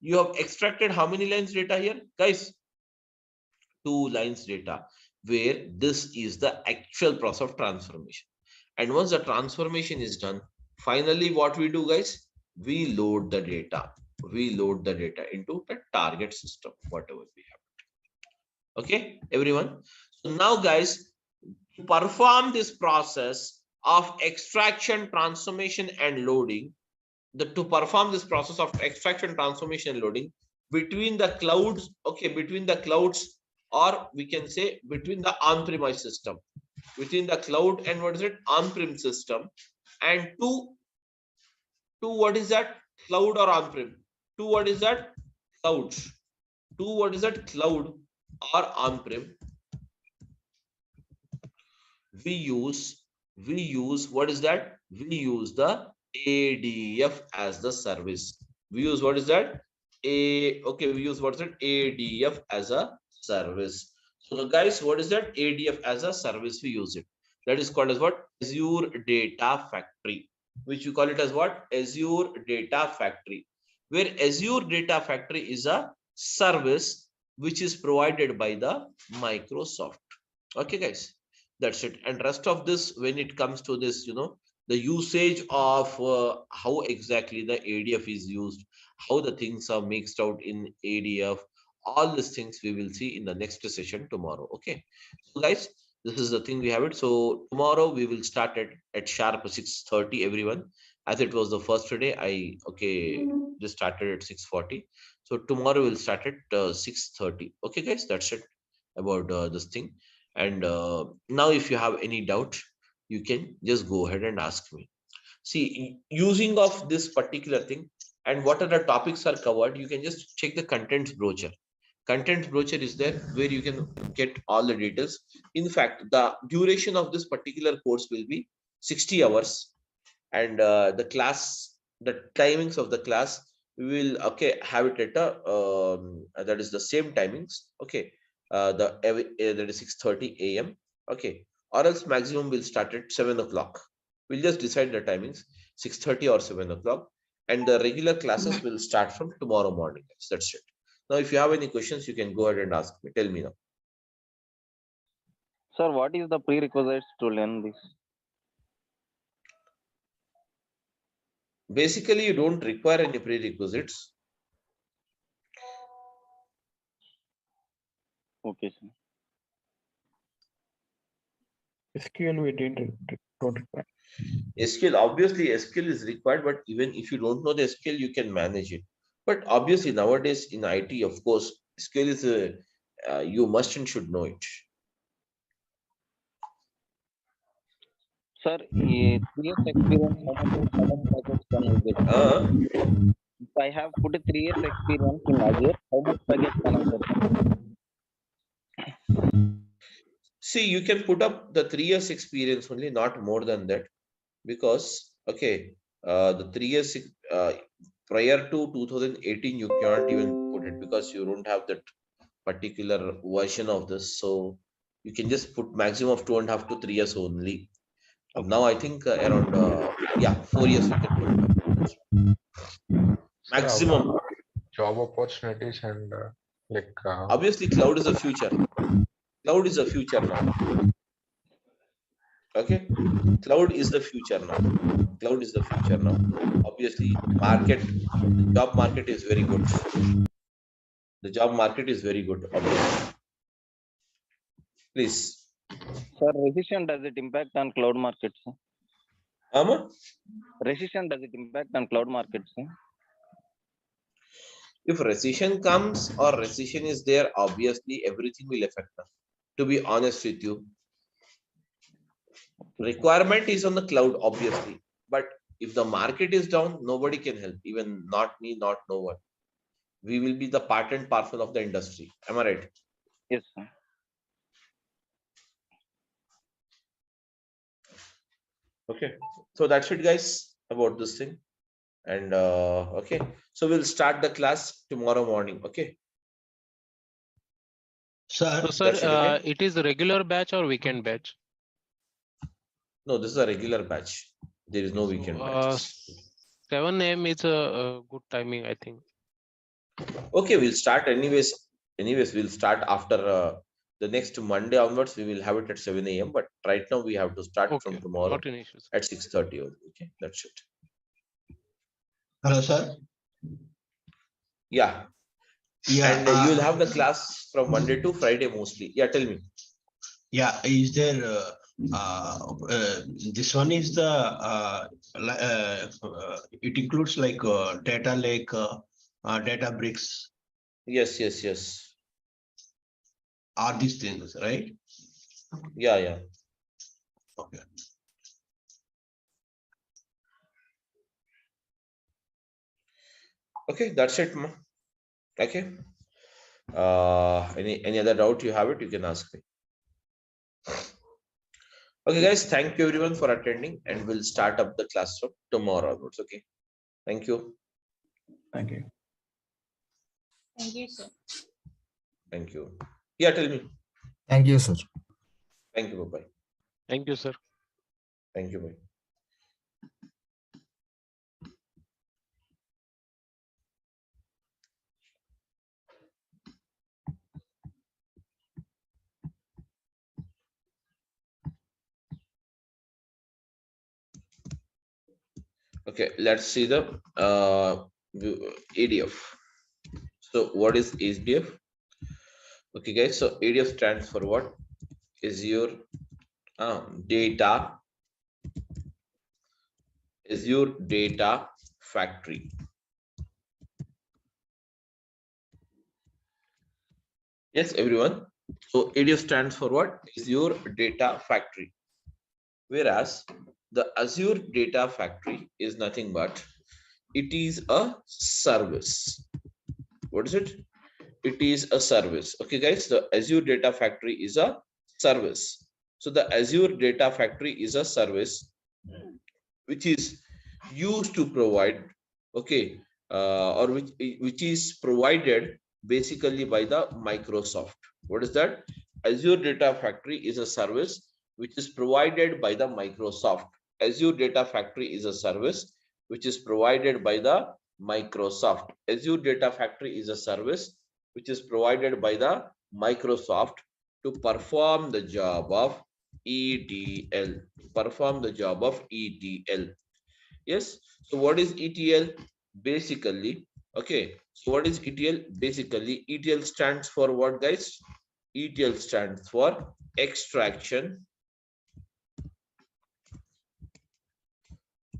you have extracted how many lines data here? Guys, 2 lines data, where this is the actual process of transformation. And once the transformation is done, finally what we do, guys, we load the data. We load the data into the target system, whatever we have. Okay, everyone. So now, guys, to perform this process of extraction, transformation, and loading, to perform this process of extraction, transformation, and loading between the clouds, okay, between the clouds, or we can say between the on-premise system, between the cloud and what is it? On-prem system, and to what is that? Cloud or on-prem? To what is that? Clouds. To what is that? Cloud or on-prem. We use what is that? We use the ADF as the service. We use what is that? We use what is it? ADF as a service. So guys, what is that? ADF as a service, we use it. That is called as what? Azure Data Factory, which you call it as what? Azure Data Factory, where Azure Data Factory is a service which is provided by the Microsoft. Okay, guys, that's it. And rest of this, when it comes to this, the usage of how exactly the ADF is used, how the things are mixed out in ADF, all these things we will see in the next session tomorrow. Okay, so guys, this is the thing we have it. So tomorrow we will start at sharp 6:30, everyone. As it was the first day, I just started at 6:40. So tomorrow we'll start at 6:30. Okay, guys, that's it about this thing. And now if you have any doubt, you can just go ahead and ask me. See, using of this particular thing and what are the topics are covered, you can just check the contents brochure. Contents brochure is there where you can get all the details. In fact, the duration of this particular course will be 60 hours, and the timings of the class, we will have it at that is the same timings. Okay, that is 6:30 a.m. Okay, or else maximum will start at 7 o'clock. We'll just decide the timings, 6:30 or 7 o'clock, and the regular classes will start from tomorrow morning. That's it. Now, if you have any questions, you can go ahead and ask me. Tell me now. Sir, what is the prerequisites to learn this? Basically, you don't require any prerequisites. Okay, sir. SQL we don't require. SQL, obviously SQL is required, but even if you don't know the SQL, you can manage it. But obviously nowadays in IT, of course, SQL is you must and should know it. Sir, 3 years experience, how much package can I get? If I have put 3 years experience in Azure, how much package can I get? See, you can put up the 3 years experience only, not more than that, because the 3 years prior to 2018 you cannot even put it because you don't have that particular version of this. So you can just put maximum of 2.5 to 3 years only. Now I think around 4 years you can put it up. Maximum. Job opportunities and Obviously cloud is the future. Cloud is the future now. Okay, cloud is the future now. Cloud is the future now. Obviously, the job market is very good. The job market is very good. Obviously. Please. Sir, recession, does it impact on cloud markets? Recession, does it impact on cloud markets? If recession comes or recession is there, obviously everything will affect us. To be honest with you, requirement is on the cloud, obviously. But if the market is down, nobody can help. Even not me, not no one. We will be the part and parcel of the industry. Am I right? Yes, sir. Okay. So that's it, guys, about this thing. And okay. So we'll start the class tomorrow morning. Okay. Sir, So, sir, That's it, okay? it is a regular batch or weekend batch? No, this is a regular batch. There is no weekend batches. 7 a.m. is a good timing, I think. Okay, we'll start anyways. Anyways, we'll start after the next Monday onwards. We will have it at 7 a.m. But right now we have to start from Okay, tomorrow not an issue. at 6:30 only. Okay, that's it. hello, sir. Yeah, Yeah, and you will have the class from Monday to Friday mostly. Yeah, tell me. yeah. Is there this one is the it includes like data lake, data bricks, Yes, yes, yes. are these things, right? Yeah, yeah. Okay. Okay, that's it, ma. Okay. Any other doubt you have it, you can ask me. Okay, guys, thank you everyone for attending, and we'll start up the class from tomorrow onwards. Okay. Thank you. Thank you. Thank you, sir. Thank you. Yeah, tell me. Thank you, sir. Thank you. Bye-bye. Thank you, sir. Thank you. Bye. Okay, let's see the ADF. So what is ADF? Okay, guys, so ADF stands for what? Azure data factory. Yes, everyone. So ADF stands for what? Azure data factory. Whereas the Azure data factory is nothing but it is a service. What is it? It is a service. Okay, guys, the Azure data factory is a service. So the Azure data factory is a service which is used to provide, okay, or which is provided basically by the Microsoft. What is that? Azure data factory is a service which is provided by the Microsoft. Azure data factory is a service which is provided by the Microsoft. Azure data factory is a service which is provided by the Microsoft to perform the job of ETL. Perform the job of ETL. Yes. So what is ETL? Basically, okay. So what is ETL? Basically, ETL stands for what, guys? ETL stands for extraction.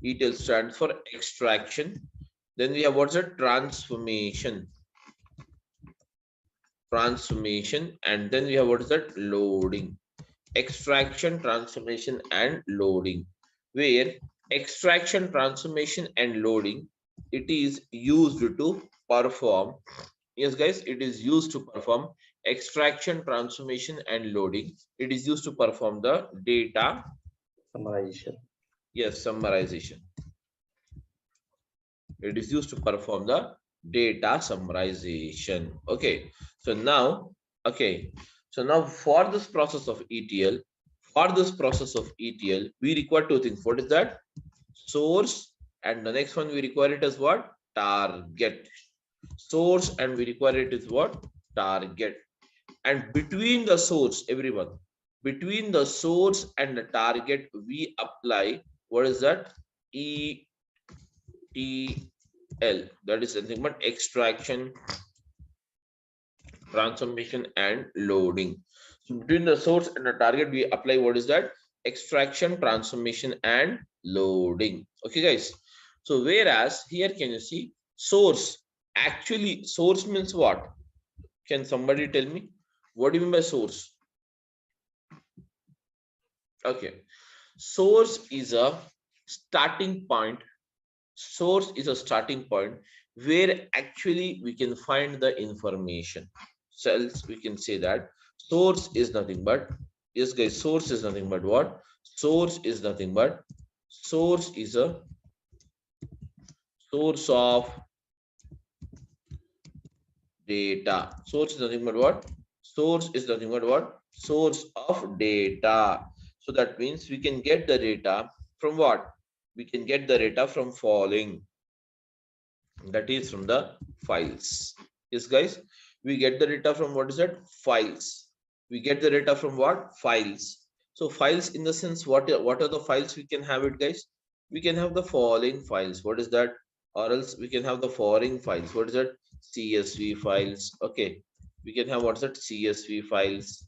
ETL stands for extraction. Then we have what's a transformation. Transformation, and then we have what is that? Loading. Extraction, transformation, and loading. Where extraction, transformation, and loading, it is used to perform. Yes, guys, it is used to perform extraction, transformation, and loading. It is used to perform the data Summarization. yes, summarization. It is used to perform the data summarization. Okay, so now, okay, so now for this process of ETL, we require two things. What is that? Source, and the next one we require it as what? Target. Source, and we require it is what? Target. And between the source, everyone, between the source and the target, we apply, what is that? ETL. That is nothing but extraction, transformation, and loading. So between the source and the target, we apply, what is that? Extraction, transformation, and loading. Okay, guys. So whereas here, can you see source? Actually, source means what? Can somebody tell me? What do you mean by source? Okay. Source is a starting point. Source is a starting point where actually we can find the information. So else we can say that source is nothing but, yes guys, source is nothing but what? Source is nothing but, source is a source of data. Source is nothing but what? Source is nothing but what? Source of data. So that means we can get the data from what? We can get the data from following. That is from the files. Yes, guys. We get the data from, what is that? Files. We get the data from what? Files. So files in the sense, what are the files we can have it, guys? We can have the following files. What is that? Or else we can have the following files. What is that? CSV files. Okay. We can have, what's that? CSV files.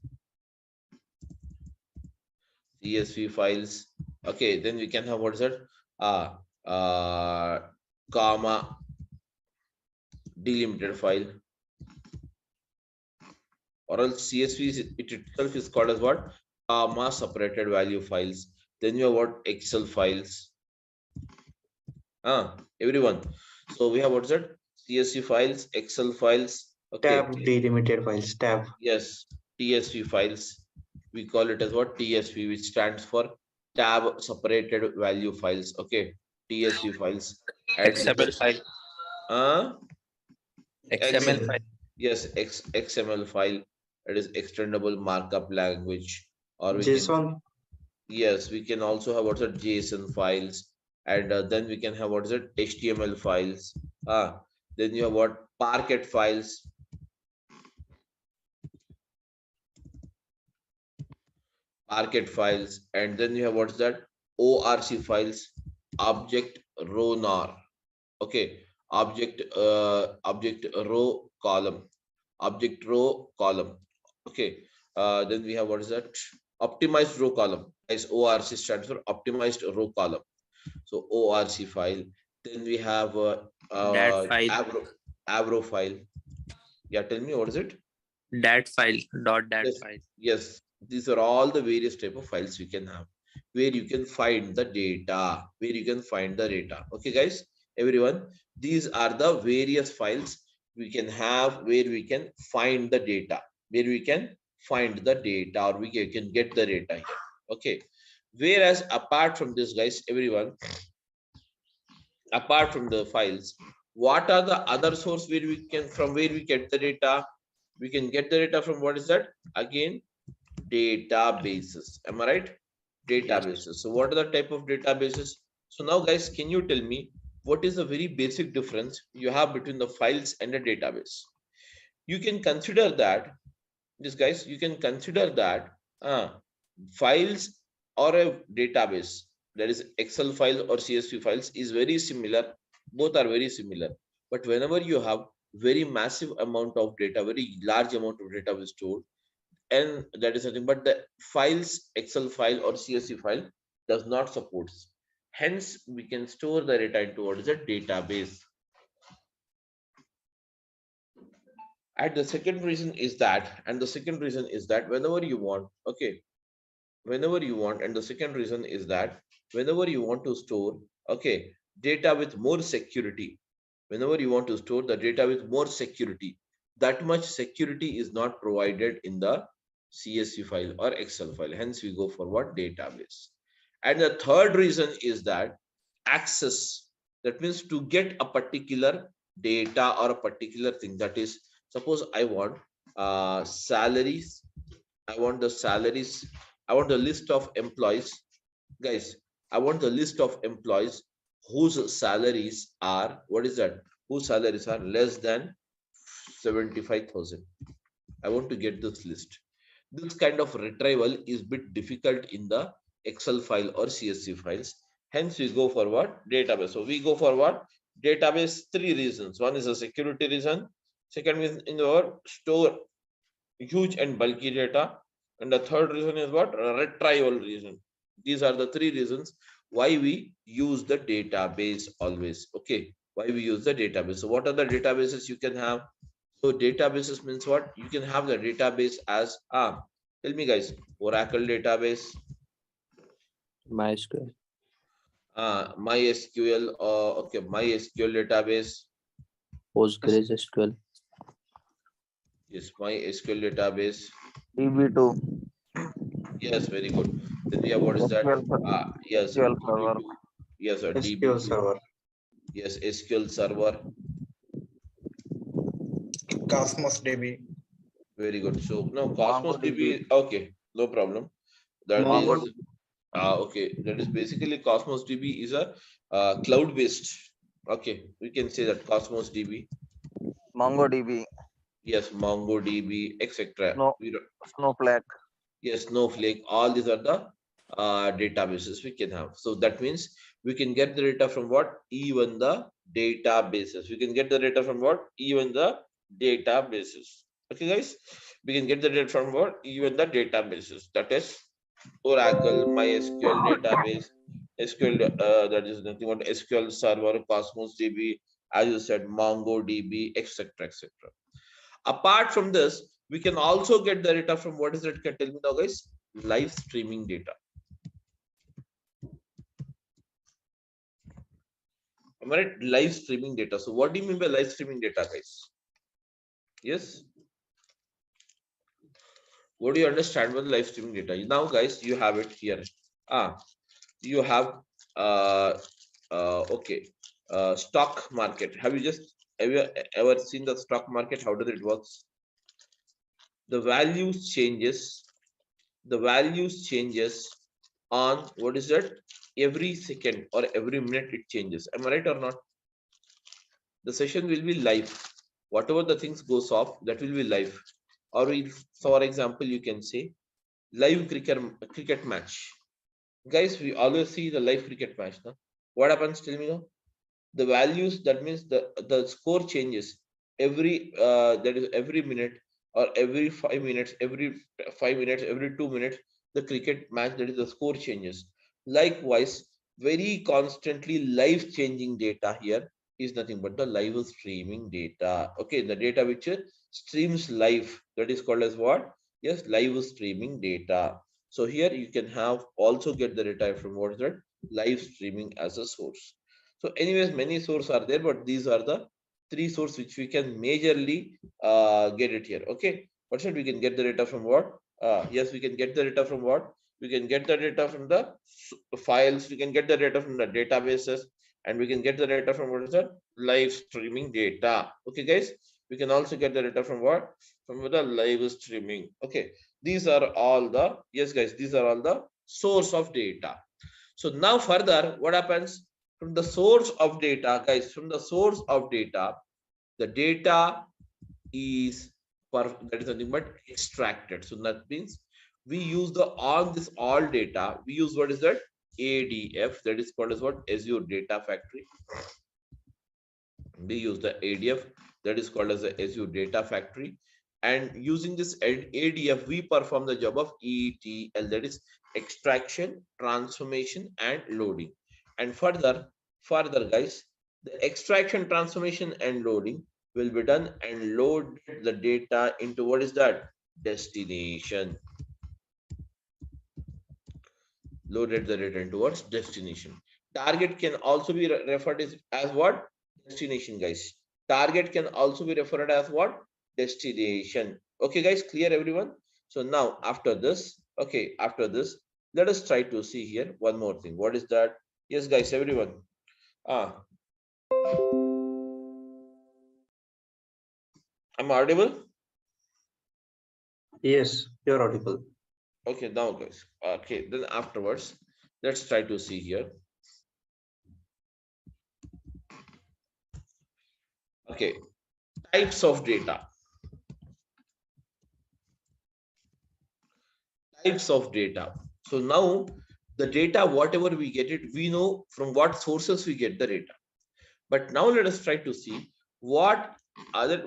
CSV files. Okay. Then we can have, what is that? Comma delimited file, or else CSV is, it itself is called as what? Comma separated value files. Then you have what? Excel files. Everyone. So we have, what's that? CSV files, Excel files. Okay. Tab delimited files. Tab. Yes. TSV files. We call it as what? TSV, which stands for tab separated value files. Okay. TSV files. And XML file. XML file. Yes, XML file. It is extendable markup language. Or we JSON. can, yes, we can also have, what's it? JSON files. And then we can have, what is it? HTML files. Then you have what? Parquet files. Parquet files. And then you have, what's that? ORC files. Object row nar. Okay. Object row column. Object row column. Okay. Then we have, what is that? Optimized row column. As ORC stands for optimized row column. So ORC file. Then we have Dat file. Avro file. Yeah, tell me, what is it? Dat file. Dat Yes. file. Yes, these are all the various type of files we can have, where you can find the data. Where you can find the data. Okay, guys, everyone. These are the various files we can have where we can find the data. Where we can find the data, or we can get the data here. Okay. Whereas apart from this, guys, everyone, apart from the files, what are the other source where we can, from where we get the data? We can get the data from, what is that? Again, databases. Am I right? Databases. So what are the type of databases? So now, guys, can you tell me what is the very basic difference you have between the files and a database? You can consider that, this, guys, you can consider that files or a database, that is Excel file or CSV files, is very similar. Both are very similar. But whenever you have very massive amount of data, very large amount of data is stored, and that is nothing but the files, Excel file or CSV file does not support. Hence, we can store the data into, what is a database. And the second reason is that, whenever you want, okay, whenever you want, and the second reason is that whenever you want to store, okay, data with more security, whenever you want to store the data with more security, that much security is not provided in the CSV file or Excel file. Hence, we go for what? Database. And the third reason is that access. That means to get a particular data or a particular thing, that is, suppose I want salaries. I want the salaries. I want the list of employees. Guys, I want the list of employees whose salaries are, what is that? Whose salaries are less than 75,000. I want to get this list. This kind of retrieval is bit difficult in the Excel file or CSV files. Hence, we go for what? Database. So we go for what? Database, 3 reasons. One is a security reason. Second is in our store huge and bulky data. And the third reason is what? Retrieval reason. These are the 3 reasons why we use the database always. Okay. Why we use the database. So what are the databases you can have? So databases means what? You can have the database as tell me guys, Oracle database, MySQL. MySQL, okay, MySQL database. PostgreSQL. Yes, MySQL database. DB2. Yes, very good. Then we have what is that? Yes, SQL DB2. Server. Yes, sir, SQL DB2. Server. Yes, SQL Server. Cosmos DB. Very good. So no, Cosmos DB. MongoDB. Okay, no problem. That Mongo, is okay. That is basically Cosmos DB is a cloud based. Okay, we can say that Cosmos DB. MongoDB. Yes, MongoDB, etc. No, Snowflake. Yes, Snowflake. All these are the databases we can have. So that means we can get the data from what? Even the databases. We can get the data from what? Even the databases. Okay, guys. We can get the data from what? Even the databases. That is Oracle, MySQL database, SQL. That is nothing but SQL Server, Cosmos DB, as you said, MongoDB, etc., etc. Apart from this, we can also get the data from what is it? Can tell me now, guys? Live streaming data. Am I right? Live streaming data. So what do you mean by live streaming data, guys? Yes. What do you understand by live streaming data? Now, guys, you have it here. You have okay, stock market. Have you ever seen the stock market? How does it works? The values changes. The values changes on what is that? Every second or every minute it changes. Am I right or not? The session will be live. Whatever the things goes off, that will be live. Or if, for example, you can say live cricket match. Guys, we always see the live cricket match. No? What happens? Tell me now. The values, that means the score changes every that is every minute or every 5 minutes, every 5 minutes, every 2 minutes, the cricket match, that is the score changes. Likewise, very constantly live changing data here is nothing but the live streaming data. Okay, the data which streams live, that is called as what? Yes, live streaming data. So here you can have also get the data from what is that? Live streaming as a source. So anyways, many sources are there, but these are the 3 sources which we can majorly get it here. Okay, but we can get the data from what? Yes, we can get the data from what? We can get the data from the files. We can get the data from the databases, and we can get the data from what is that? Live streaming data. Okay, guys. We can also get the data from what? From the live streaming. Okay, these are all the, yes, guys. These are all the source of data. So now further, what happens? From the source of data, guys, from the source of data, the data is that is nothing but extracted. So that means we use the all data. We use what is that? ADF, that is called as what? Azure Data Factory. We use the ADF, that is called as the Azure Data Factory. And using this ADF, we perform the job of ETL, that is extraction, transformation, and loading. And further, guys, the extraction, transformation, and loading will be done and load the data into what is that? Destination. Loaded the data towards destination. Target can also be referred as what? Destination, guys. Target can also be referred as what? Destination. Okay, guys, clear everyone? So now after this, okay, after this, let us try to see here one more thing. What is that? Yes, guys, everyone. Am I audible? Yes, you're audible. Okay, now guys. Okay, then afterwards, let's try to see here. Okay, types of data. types of data. So now the data, whatever we get it, we know from what sources we get the data. But now let us try to see what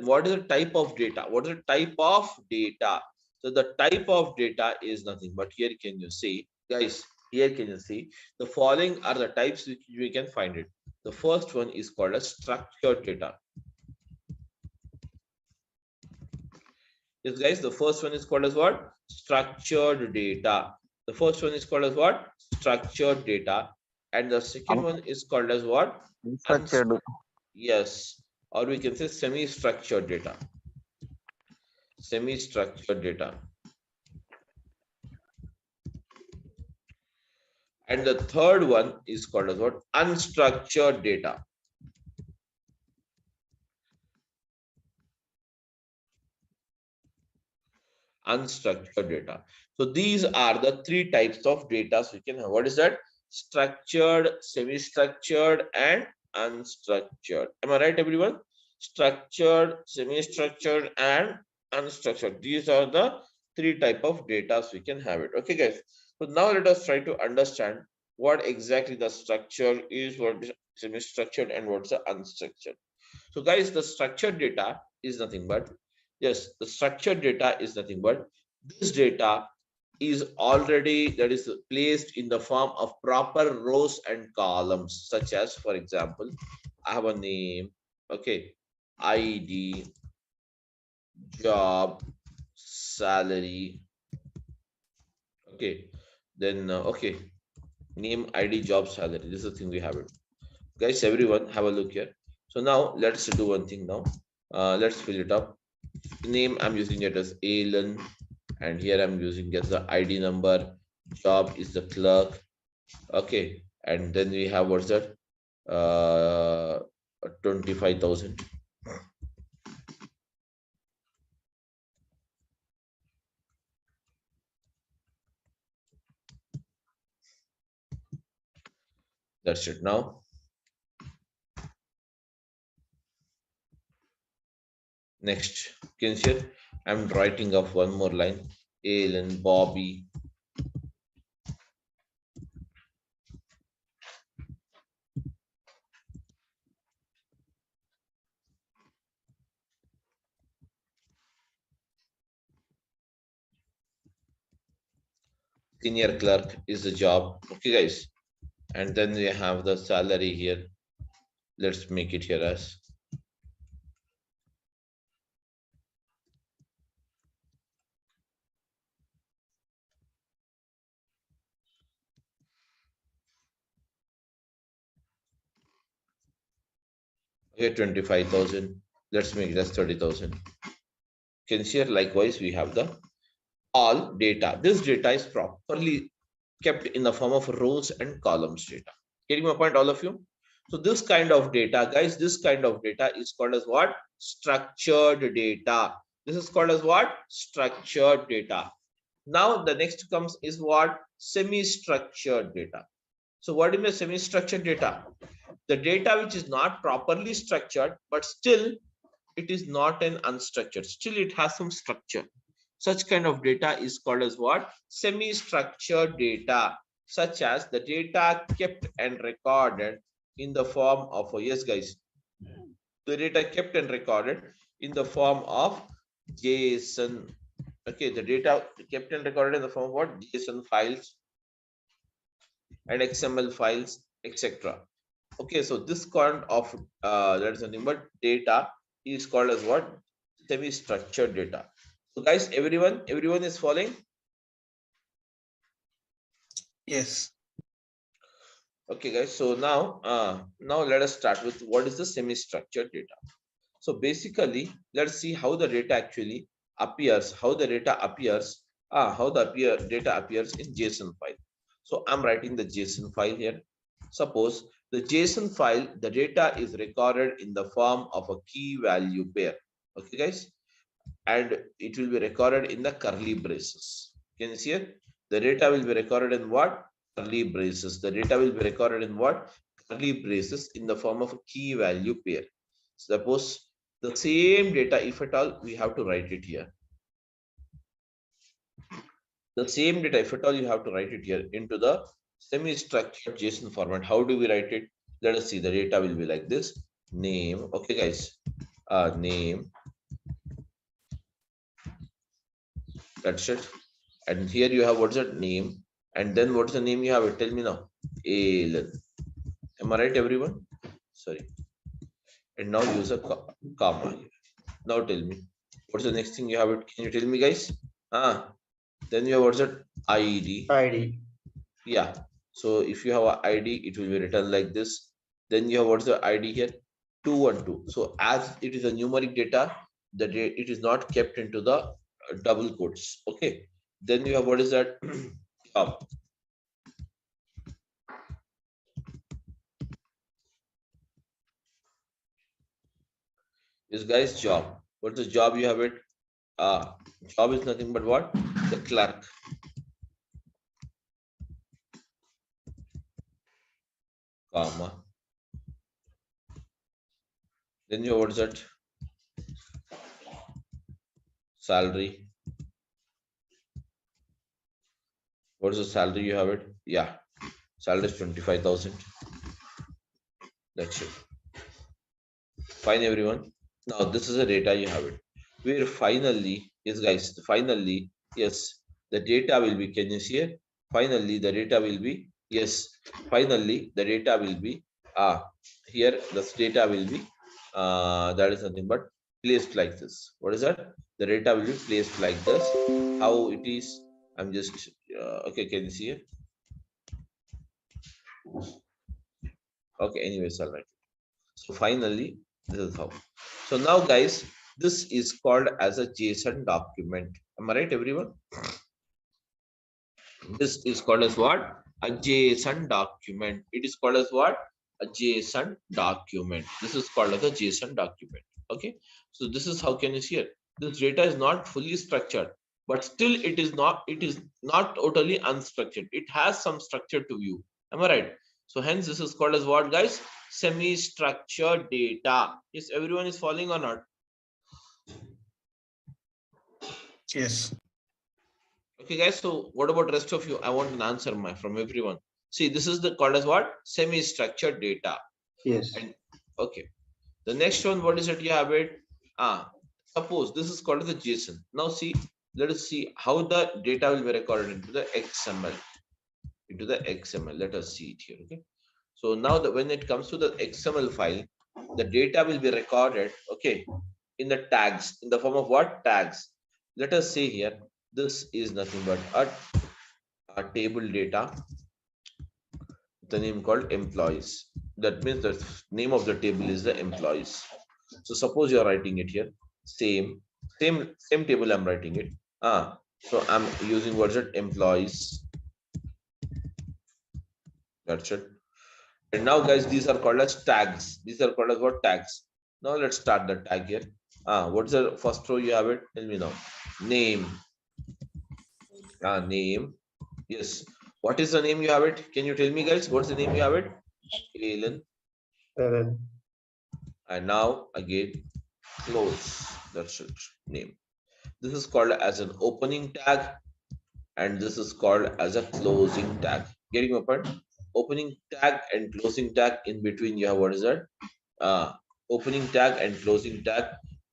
what is the type of data? What is the type of data? So the type of data is nothing but here can you see, guys, here can you see the following are the types which we can find it. The first one is called as structured data. Yes, guys, the first one is called as what? Structured data. The first one is called as what? Structured data. And the second one is called as what? Unstructured. Yes, or we can say semi-structured data. Semi-structured data. And the third one is called as what? Unstructured data. Unstructured data. So these are the three types of data we can have. What is that? Structured, semi-structured, and unstructured. Am I right, everyone? Structured, semi-structured, and unstructured. These are the three type of data we can have it. Okay, guys. So now let us try to understand what exactly the structure is, what is semi-structured, and what's the unstructured. So, guys, the structured data is nothing but, yes, the structured data is nothing but this data is already that is placed in the form of proper rows and columns, such as, for example, I have a name, okay, ID, job, salary, okay, then okay, name, ID, job, salary. This is the thing we have it. Guys, everyone, have a look here. So now let's do one thing now. Let's fill it up. Name I'm using it as Alan, and here I'm using as the ID number. Job is the clerk. Okay, and then we have what's that? 25,000. That's it now. Next, can you see it? I'm writing off one more line. Alan, Bobby. Senior clerk is the job. Okay, guys. And then we have the salary here. Let's make it here as okay, 25,000. Let's make it as 30,000. Can see here likewise we have the all data. This data is properly kept in the form of rows and columns data. Getting my point, all of you? So this kind of data, guys, this kind of data is called as what? Structured data. This is called as what? Structured data. Now the next comes is what? Semi-structured data. So what is the semi-structured data? The data which is not properly structured, but still it is not an unstructured. Still it has some structure. Such kind of data is called as what? Semi-structured data, such as the data kept and recorded in the form of, yes guys, the data kept and recorded in the form of JSON. Okay, the data kept and recorded in the form of what? JSON files and XML files, etc. Okay, so this kind of that is nothing but data is called as what? Semi-structured data. So guys, everyone is following? Yes. Okay, guys. So now let us start with what is the semi-structured data. So basically, let's see how the data actually appears, how the data appears, data appears in JSON file. So I'm writing the JSON file here. Suppose the JSON file, the data is recorded in the form of a key value pair. Okay, guys, and it will be recorded in the curly braces. Can you see it? The data will be recorded in what? Curly braces. The data will be recorded in what? Curly braces in the form of a key value pair. Suppose the same data, if at all, we have to write it here. The same data, if at all you have to write it here into the semi-structured JSON format. How do we write it? Let us see. The data will be like this. Name. Okay, guys. Name. That's it. And here you have what's that name. And then what's the name you have? It tell me now. ALN. Am I right, everyone? Sorry. And now use a comma here. Now tell me. What's the next thing you have? It? Can you tell me, guys? Then you have what's that? ID. ID. Yeah. So if you have an ID, it will be written like this. Then you have what's the ID here? 212. So as it is a numeric data, it is not kept into the double quotes. Okay. Then you have what is that? Job. This guy's job. What's the job you have it? Job is nothing but what? The clerk. Comma. Then you have what's that? Salary. What is the salary you have it? Yeah. Salary is 25,000. That's it. Fine, everyone. Now this is the data you have it. Where finally, yes, guys, finally, yes, the data will be, can you see it? Finally, the data will be, yes, finally, the data will be, here, this data will be, that is nothing but placed like this. What is that? The data will be placed like this. How it is, I'm just, okay, can you see it? Okay, anyways, all right. So finally, this is how. So now, guys, this is called as a JSON document. Am I right, everyone? This is called as what? A JSON document. It is called as what? A JSON document. This is called as a JSON document. Okay. So this is how can you see it? This data is not fully structured, but still it is not totally unstructured. It has some structure to view. Am I right? So hence this is called as what, guys? Semi-structured data. Yes, everyone is following or not? Yes. Okay, guys. So what about rest of you? I want an answer from everyone. See, this is the called as what? Semi-structured data. Yes. And okay. The next one, what is it? You have it. Suppose this is called as the JSON. Now see, let us see how the data will be recorded into the XML. Into the XML. Let us see it here. Okay. So now when it comes to the XML file, the data will be recorded, okay, in the tags, in the form of what? Tags. Let us say here, this is nothing but a table data, the name called employees. That means the name of the table is the employees. So suppose you are writing it here, same table I'm writing it. So I'm using what's it? Employees. That's it. And now, guys, these are called as tags. These are called as what? Tags. Now let's start the tag here. What's the first row you have it? Tell me now. Name. Name. Yes. What is the name you have it? Can you tell me, guys? What's the name you have it? Alan. And now again, close. That's it. Name. This is called as an opening tag, and this is called as a closing tag. Getting open? Opening tag and closing tag. In between you have what is that? Opening tag and closing tag.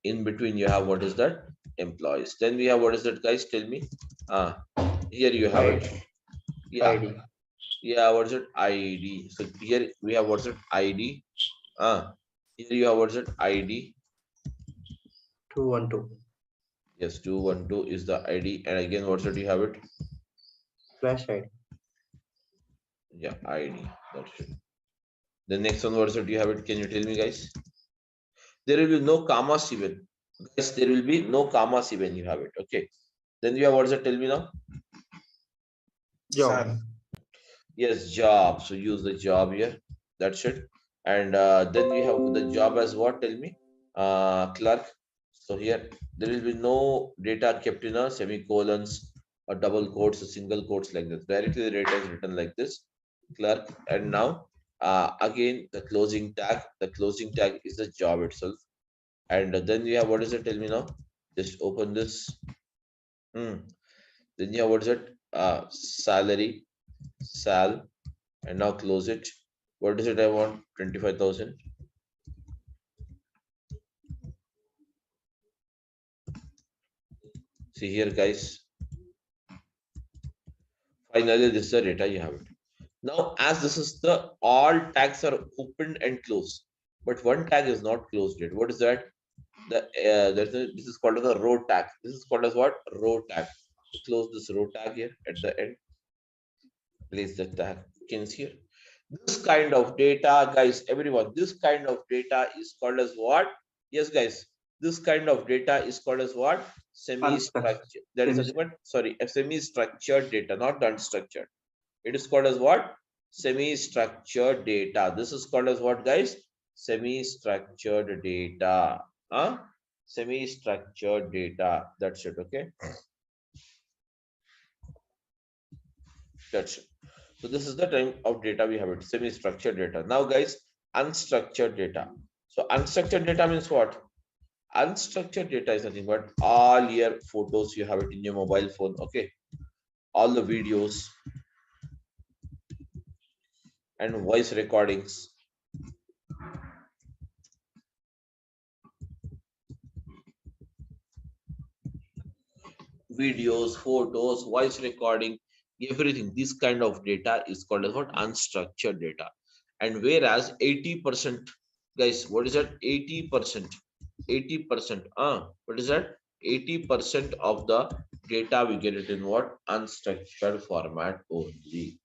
In between you have what is that? Employees. Then we have what is that, guys? Tell me. Here you have it. Yeah. ID. Yeah, what's it? ID. So here we have what's it? ID. Here you have what's it? ID. 212. Yes, 212 is the ID. And again, what's it? You have it? Flash ID. Yeah, ID. That's it. The next one, what's it? You have it? Can you tell me, guys? There will be no commas even. Guys, there will be no commas even. You have it. Okay. Then you have what's it? Tell me now. Job. Yes, job. So use the job here. That's it. And then we have the job as what? Tell me. Clerk. So here there will be no data kept in a semicolons or double quotes or single quotes like this. Directly the data is written like this. Clerk. And now again the closing tag. The closing tag is the job itself. And then we have what is it? Tell me now. Just open this. Then you have what is it? Salary, sal, and now close it. What is it I want? 25,000. See here, guys. Finally, this is the data you have it. Now, as this is the all tags are opened and closed, but one tag is not closed yet. What is that? This is called as a row tag. This is called as what? Row tag. Close this row tag here at the end. Place the tag. You can see here. This kind of data, guys, everyone, this kind of data is called as what? Yes, guys, this kind of data is called as what? Semi-structured. That is nothing but, sorry, a semi-structured data, not unstructured. It is called as what? Semi-structured data. This is called as what, guys? Semi-structured data. Huh? Semi-structured data. That's it, okay? That's it. So this is the type of data we have it, semi-structured data. Now, guys, unstructured data. So unstructured data means what? Unstructured data is nothing but all your photos you have it in your mobile phone, okay? All the videos and voice recordings. Videos, photos, voice recording, everything. This kind of data is called as what? Unstructured data. And whereas 80%, guys, what is that? 80%. 80%. What is that? 80% of the data we get it in what? Unstructured format only.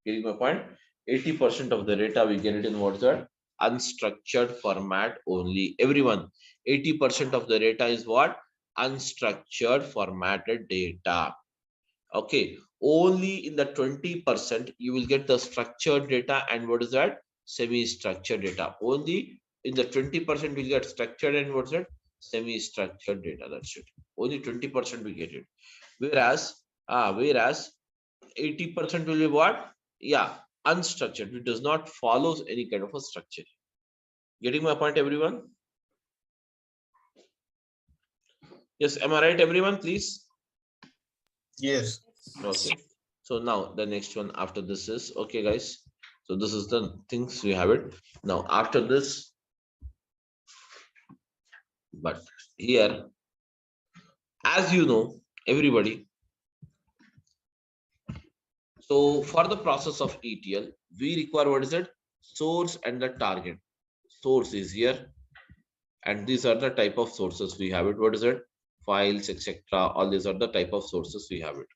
Getting my point? 80% of the data we get it in what's that? Unstructured format only. Everyone, 80% of the data is what? Unstructured formatted data. Okay, only in the 20% you will get the structured data, and what is that? Semi-structured data. Only in the 20% will get structured, and what's that? Semi-structured data. That's it. Only 20% we get it. Whereas 80% will be what? Yeah, unstructured. It does not follow any kind of a structure. Getting my point, everyone? Yes, am I right, everyone? Please. Yes. Okay. So now the next one after this is okay, guys. So this is the things we have it. Now after this, but here, as you know, everybody. So for the process of ETL, we require what is it? Source and the target. Source is here, and these are the type of sources we have it. What is it? Files, etc. All these are the type of sources we have it.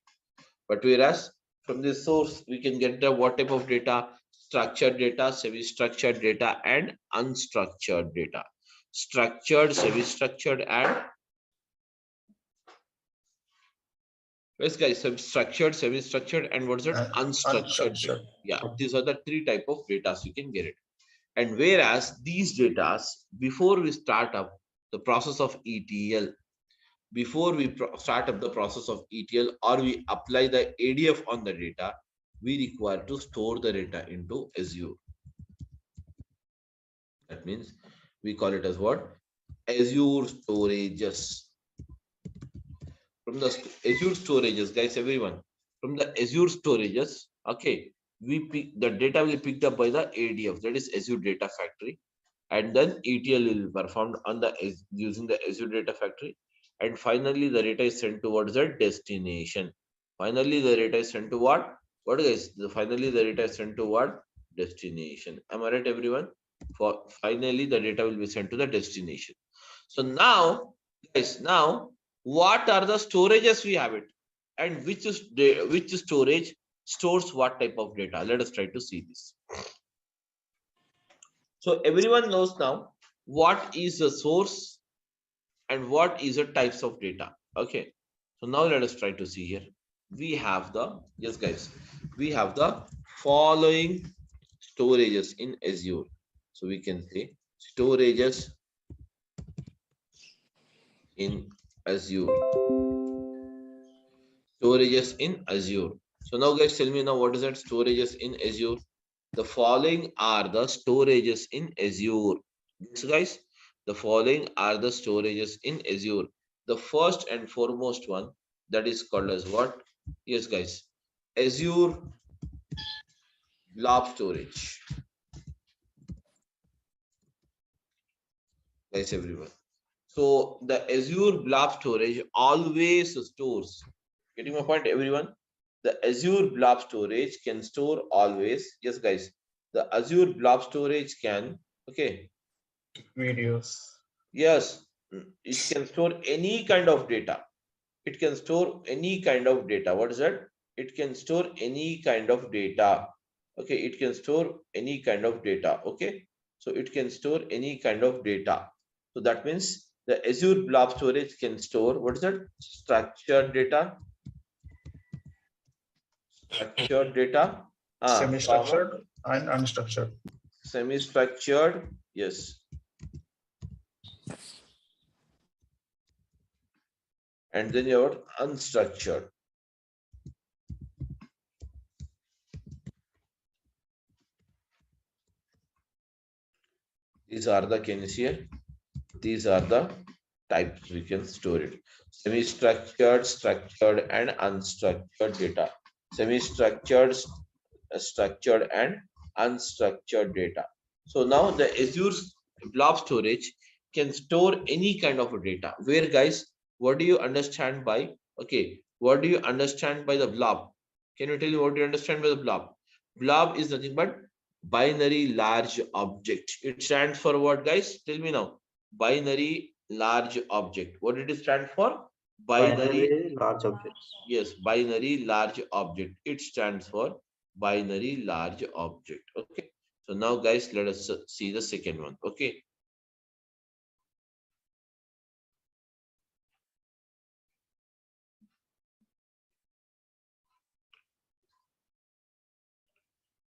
But whereas from this source, we can get the what type of data? Structured data, semi-structured data, and unstructured data. Structured, semi-structured, and yes, guys, structured, semi-structured, and what is it? Unstructured data. Yeah, these are the three type of data you can get it. And whereas these data, before we start up the process of ETL, before we start up the process of ETL or we apply the ADF on the data, we require to store the data into Azure. That means we call it as what? Azure storages. From the Azure storages, guys, everyone, from the Azure storages, okay, the data will be picked up by the ADF, that is Azure Data Factory, and then ETL will be performed on the using the Azure Data Factory. And finally, the data is sent towards the destination. Finally, the data is sent to what? What guys? Finally, the data is sent to what? Destination. Am I right, everyone? For finally, the data will be sent to the destination. So now, guys, now what are the storages we have it, and which storage stores what type of data? Let us try to see this. So everyone knows now what is the source and what is the types of data. Okay, so now let us try to see here. We have the, yes guys, we have the following storages in Azure. So we can say storages in Azure. Storages in Azure. So now guys, tell me now what is that storages in Azure? The following are the storages in Azure. Yes guys, the following are the storages in Azure. The first and foremost one, that is called as what? Yes, guys. Azure blob storage. Guys, everyone. So the Azure blob storage always stores. Getting my point, everyone? The Azure blob storage can store always. Yes, guys. The Azure blob storage can. Okay. Videos. Yes, it can store any kind of data. It can store any kind of data. What is that? It can store any kind of data. Okay, it can store any kind of data. Okay, so it can store any kind of data. So that means the Azure blob storage can store, what is that? Structured data. Structured data. Semi-structured and unstructured. Semi-structured. Yes. And then you have unstructured. These are the, can you see here? These are the types we can store it. Semi-structured, structured, and unstructured data. Semi-structured, structured, and unstructured data. So now the Azure blob storage can store any kind of data. Where, guys, what do you understand by, okay, what do you understand by the blob? Can you tell me what do you understand by the blob? Blob is nothing but binary large object. It stands for what, guys? Tell me now. Binary large object. What did it stand for? Binary. Binary large objects. Yes, binary large object. It stands for binary large object. Okay. So now, guys, let us see the second one. Okay.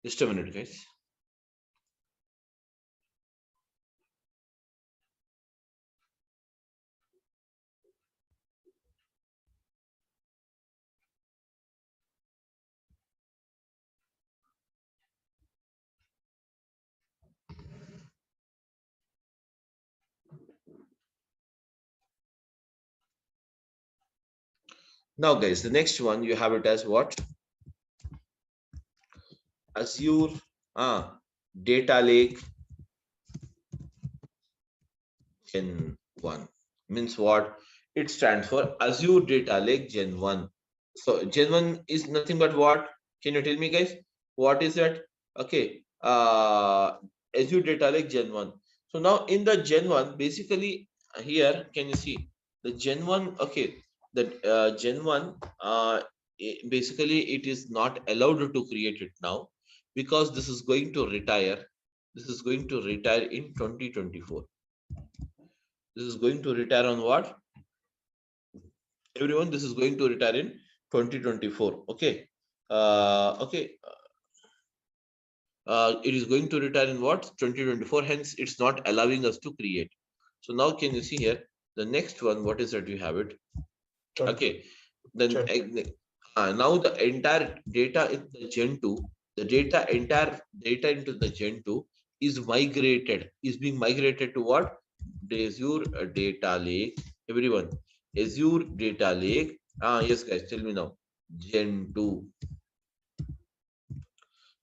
Just a minute, guys. Now, guys, the next one you have it as what? Azure data lake Gen 1 means what? It stands for Azure Data Lake Gen 1. So Gen 1 is nothing but what? Can you tell me, guys? What is that? Okay. Azure Data Lake Gen 1. So now in the Gen 1, basically here, can you see the Gen 1? Okay. The Gen 1, basically it is not allowed to create it now because this is going to retire. This is going to retire in 2024. This is going to retire on what? Everyone, this is going to retire in 2024. Okay. Okay. It is going to retire in what? 2024. Hence, it's not allowing us to create. So now can you see here? The next one, what is that you have it? Okay. Then now the entire data in the Gen 2, the entire data into the Gen 2 is being migrated to what? The Azure data lake. Everyone, Azure data lake. Yes, guys, tell me now. Gen 2.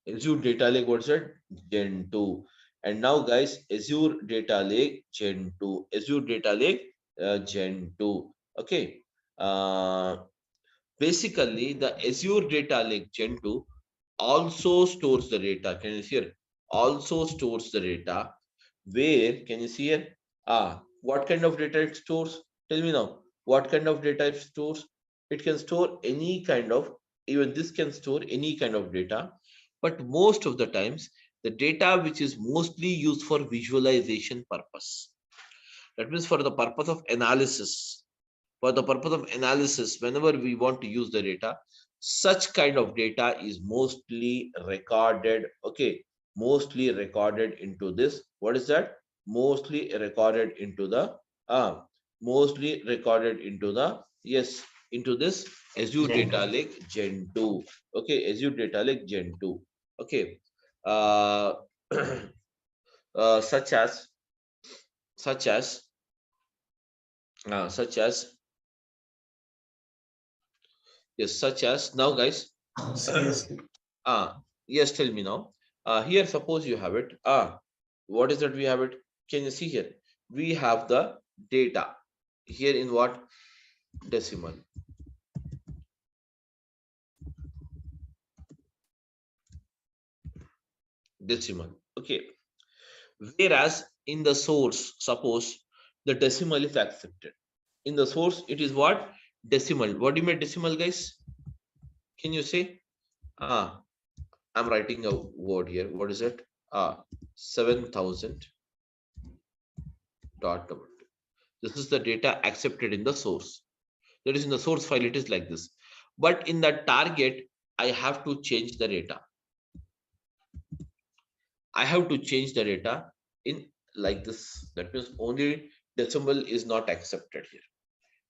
Azure data lake, what's that? Gen 2. And now, guys, Azure data lake Gen 2. Azure data lake Gen 2. Okay. Basically, the Azure data lake Gen 2 also stores the data. Can you see here? Also stores the data. Where can you see here? What kind of data it stores? Tell me now. What kind of data it stores? It can store any kind of, even this can store any kind of data. But most of the times, the data which is mostly used for visualization purpose. That means for the purpose of analysis. For the purpose of analysis, whenever we want to use the data, such kind of data is mostly recorded. Okay, mostly recorded into this. What is that? Mostly recorded into the yes, into this Azure data lake Gen 2. Okay, Azure data lake Gen 2. Okay. uh, such as such as such as Yes, such as now, guys. Seriously. Yes, tell me now. Here, suppose you have it. What is that we have it? Can you see here? We have the data here in what? Decimal. Decimal. Okay. Whereas in the source, suppose the decimal is accepted. In the source, it is what? Decimal. What do you mean decimal, guys? Can you say? I'm writing a word here. What is it? 7,000 dot. This is the data accepted in the source. That is in the source file, it is like this. But in the target, I have to change the data. I have to change the data in like this. That means only decimal is not accepted here.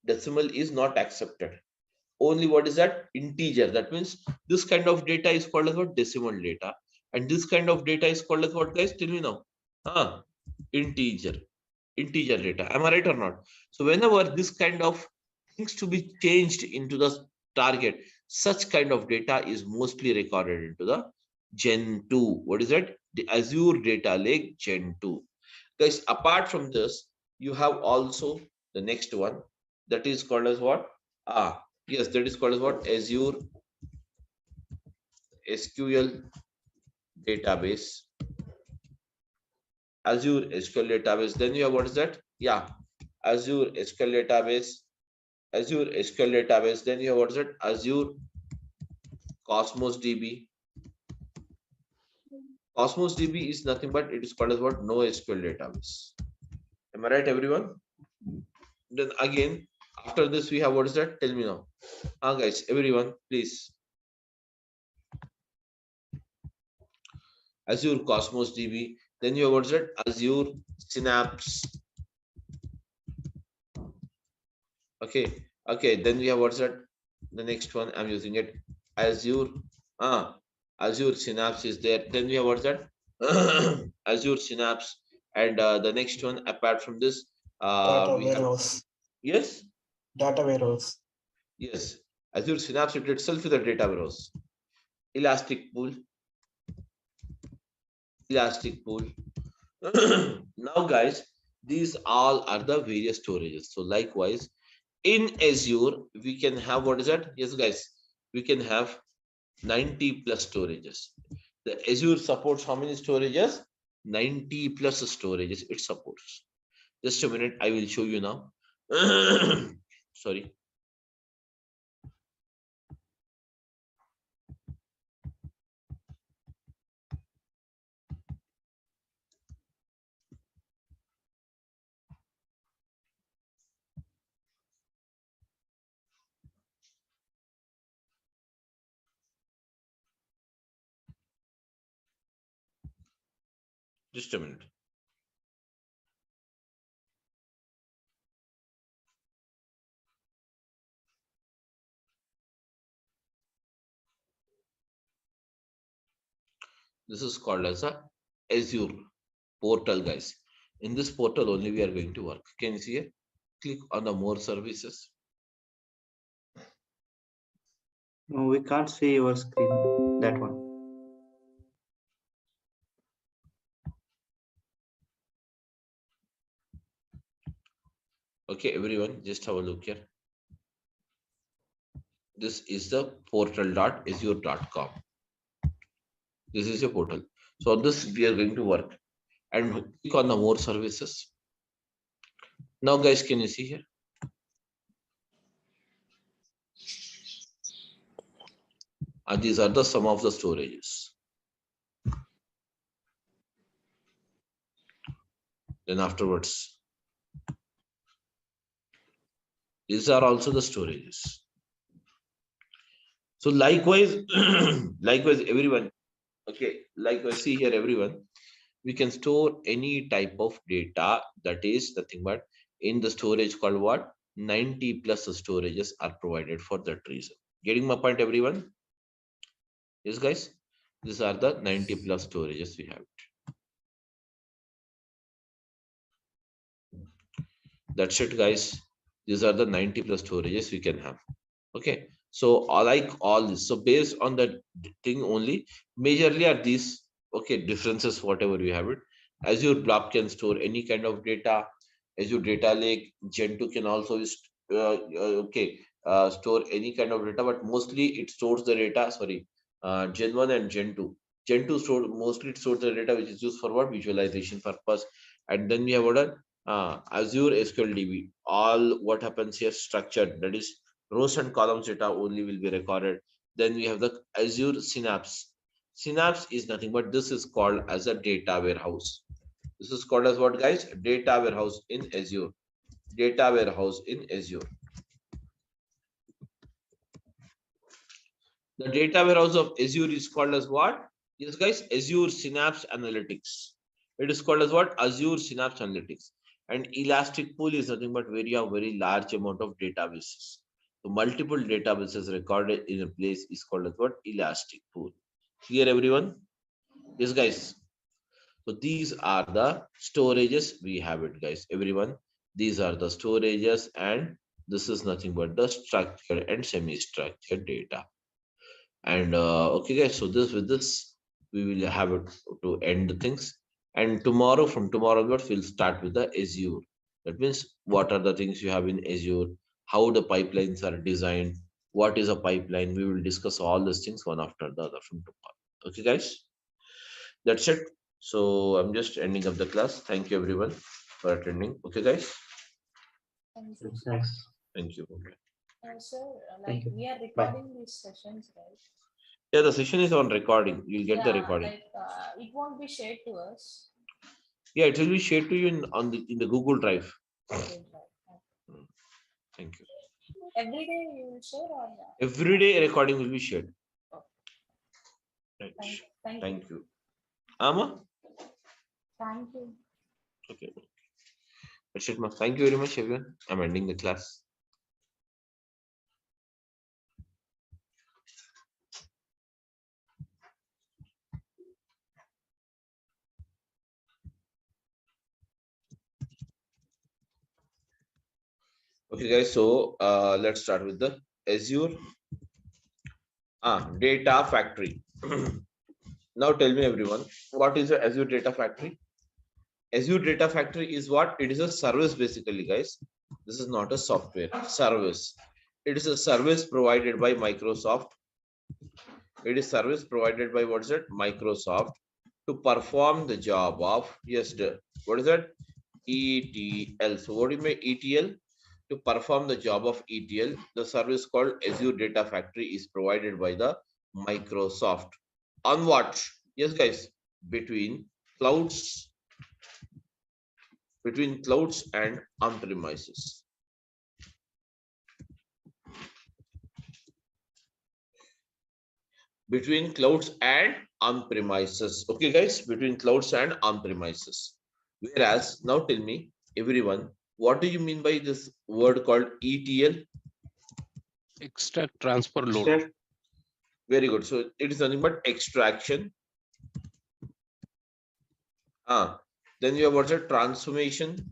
Decimal is not accepted. Only what is that? Integer. That means this kind of data is called as what? Decimal data. And this kind of data is called as what, guys? Tell me now. Integer. Integer data. Am I right or not? So whenever this kind of things to be changed into the target, such kind of data is mostly recorded into the Gen 2. What is that? The Azure Data Lake Gen 2. Guys, apart from this, you have also the next one that is called as what? Yes, that is called as what? Azure SQL database. Azure SQL database. Then you have what is that? Yeah, Azure SQL database. Azure SQL database. Then you have what is it? Azure Cosmos DB. Cosmos DB is nothing but it is called as what? NoSQL database. Am I right, everyone? Then again, after this, we have what is that? Tell me now. Guys, everyone, please. Azure Cosmos DB. Then you have what is that? Azure Synapse. Okay. Then we have what's that? The next one I'm using it. Azure. Azure Synapse is there. Then we have what's that? Azure Synapse. And the next one, apart from this, Data we have. warehouse. Yes. Data warehouse. Yes. Azure Synapse it itself is a data warehouse. Elastic pool. Now, guys, these all are the various storages. So likewise, in Azure, we can have what is that? Yes, guys, we can have 90 plus storages. The Azure supports how many storages? 90 plus storages it supports. Just a minute, I will show you now. Sorry. Just a minute. This is called as a Azure portal, guys. In this portal only we are going to work. Can you see it? Click on the more services. No, we can't see your screen. That one. Okay, everyone, just have a look here. This is the portal.azure.com. This is your portal. So on this we are going to work and click on the more services. Now, guys, can you see here? And these are the some of the storages. Then afterwards, these are also the storages. So likewise, likewise, everyone. Okay, likewise, see here, everyone. We can store any type of data that is nothing but in the storage called what? 90 plus storages are provided for that reason. Getting my point, everyone? Yes, guys. These are the 90 plus storages we have. That's it, guys. These are the 90 plus storages we can have. Okay. So I like all this. So based on that thing only, majorly are these differences, whatever you have it. Azure Blob can store any kind of data. Azure Data Lake, Gen 2 can also store any kind of data, but mostly it stores the data. Sorry, Gen 1 and Gen 2. Gen 2 mostly it stores the data which is used for what visualization purpose. And then we have what Azure SQL DB. All what happens here structured, that is rows and columns data only will be recorded. Then we have the Azure Synapse. Synapse is nothing but this is called as a data warehouse. This is called as what, guys? Data warehouse in Azure. Data warehouse in Azure. The data warehouse of Azure is called as what? Yes, guys, Azure Synapse Analytics. It is called as what? Azure Synapse Analytics. And Elastic Pool is nothing but where you have very large amount of databases. So multiple databases recorded in a place is called as what? Elastic Pool. Clear, everyone? Yes, guys. So these are the storages we have it, guys. Everyone, these are the storages, and this is nothing but the structured and semi-structured data. And okay, guys. So with this we will have it to end the things. And tomorrow, from tomorrow onwards, we'll start with the Azure. That means what are the things you have in Azure, how the pipelines are designed, what is a pipeline. We will discuss all these things one after the other from tomorrow. Okay, guys. That's it. So I'm just ending up the class. Thank you everyone for attending. Okay, guys. Thank you. Thanks. Thank you. Sir, Thank you. we are Bye. recording these sessions, right? Yeah, the session is on recording. You'll get the recording. It won't be shared to us. Yeah, it will be shared to you in the Google Drive. Okay, Thank you. every day you will share or Every day a recording will be shared. Right. Thank you. You. Ama? Thank you. Okay. That's it, ma. Thank you very much, everyone. I'm ending the class. Okay, guys. So let's start with the Azure Data Factory. Now tell me, everyone, what is the Azure Data Factory? Azure Data Factory is what? It is a service, basically, guys. This is not a software service. It is a service provided by Microsoft. It is service provided by what is it? Microsoft to perform the job of what is that? ETL. So what do you mean ETL? To perform the job of ETL, the service called Azure Data Factory is provided by the Microsoft. On what? Yes, guys, between clouds and on-premises. Between clouds and on-premises. Okay, guys, between clouds and on-premises. Whereas, now tell me, everyone, what do you mean by this word called ETL? Extract, transfer, load. Extract. Very good. So it is nothing but extraction. Then you have what's a transformation.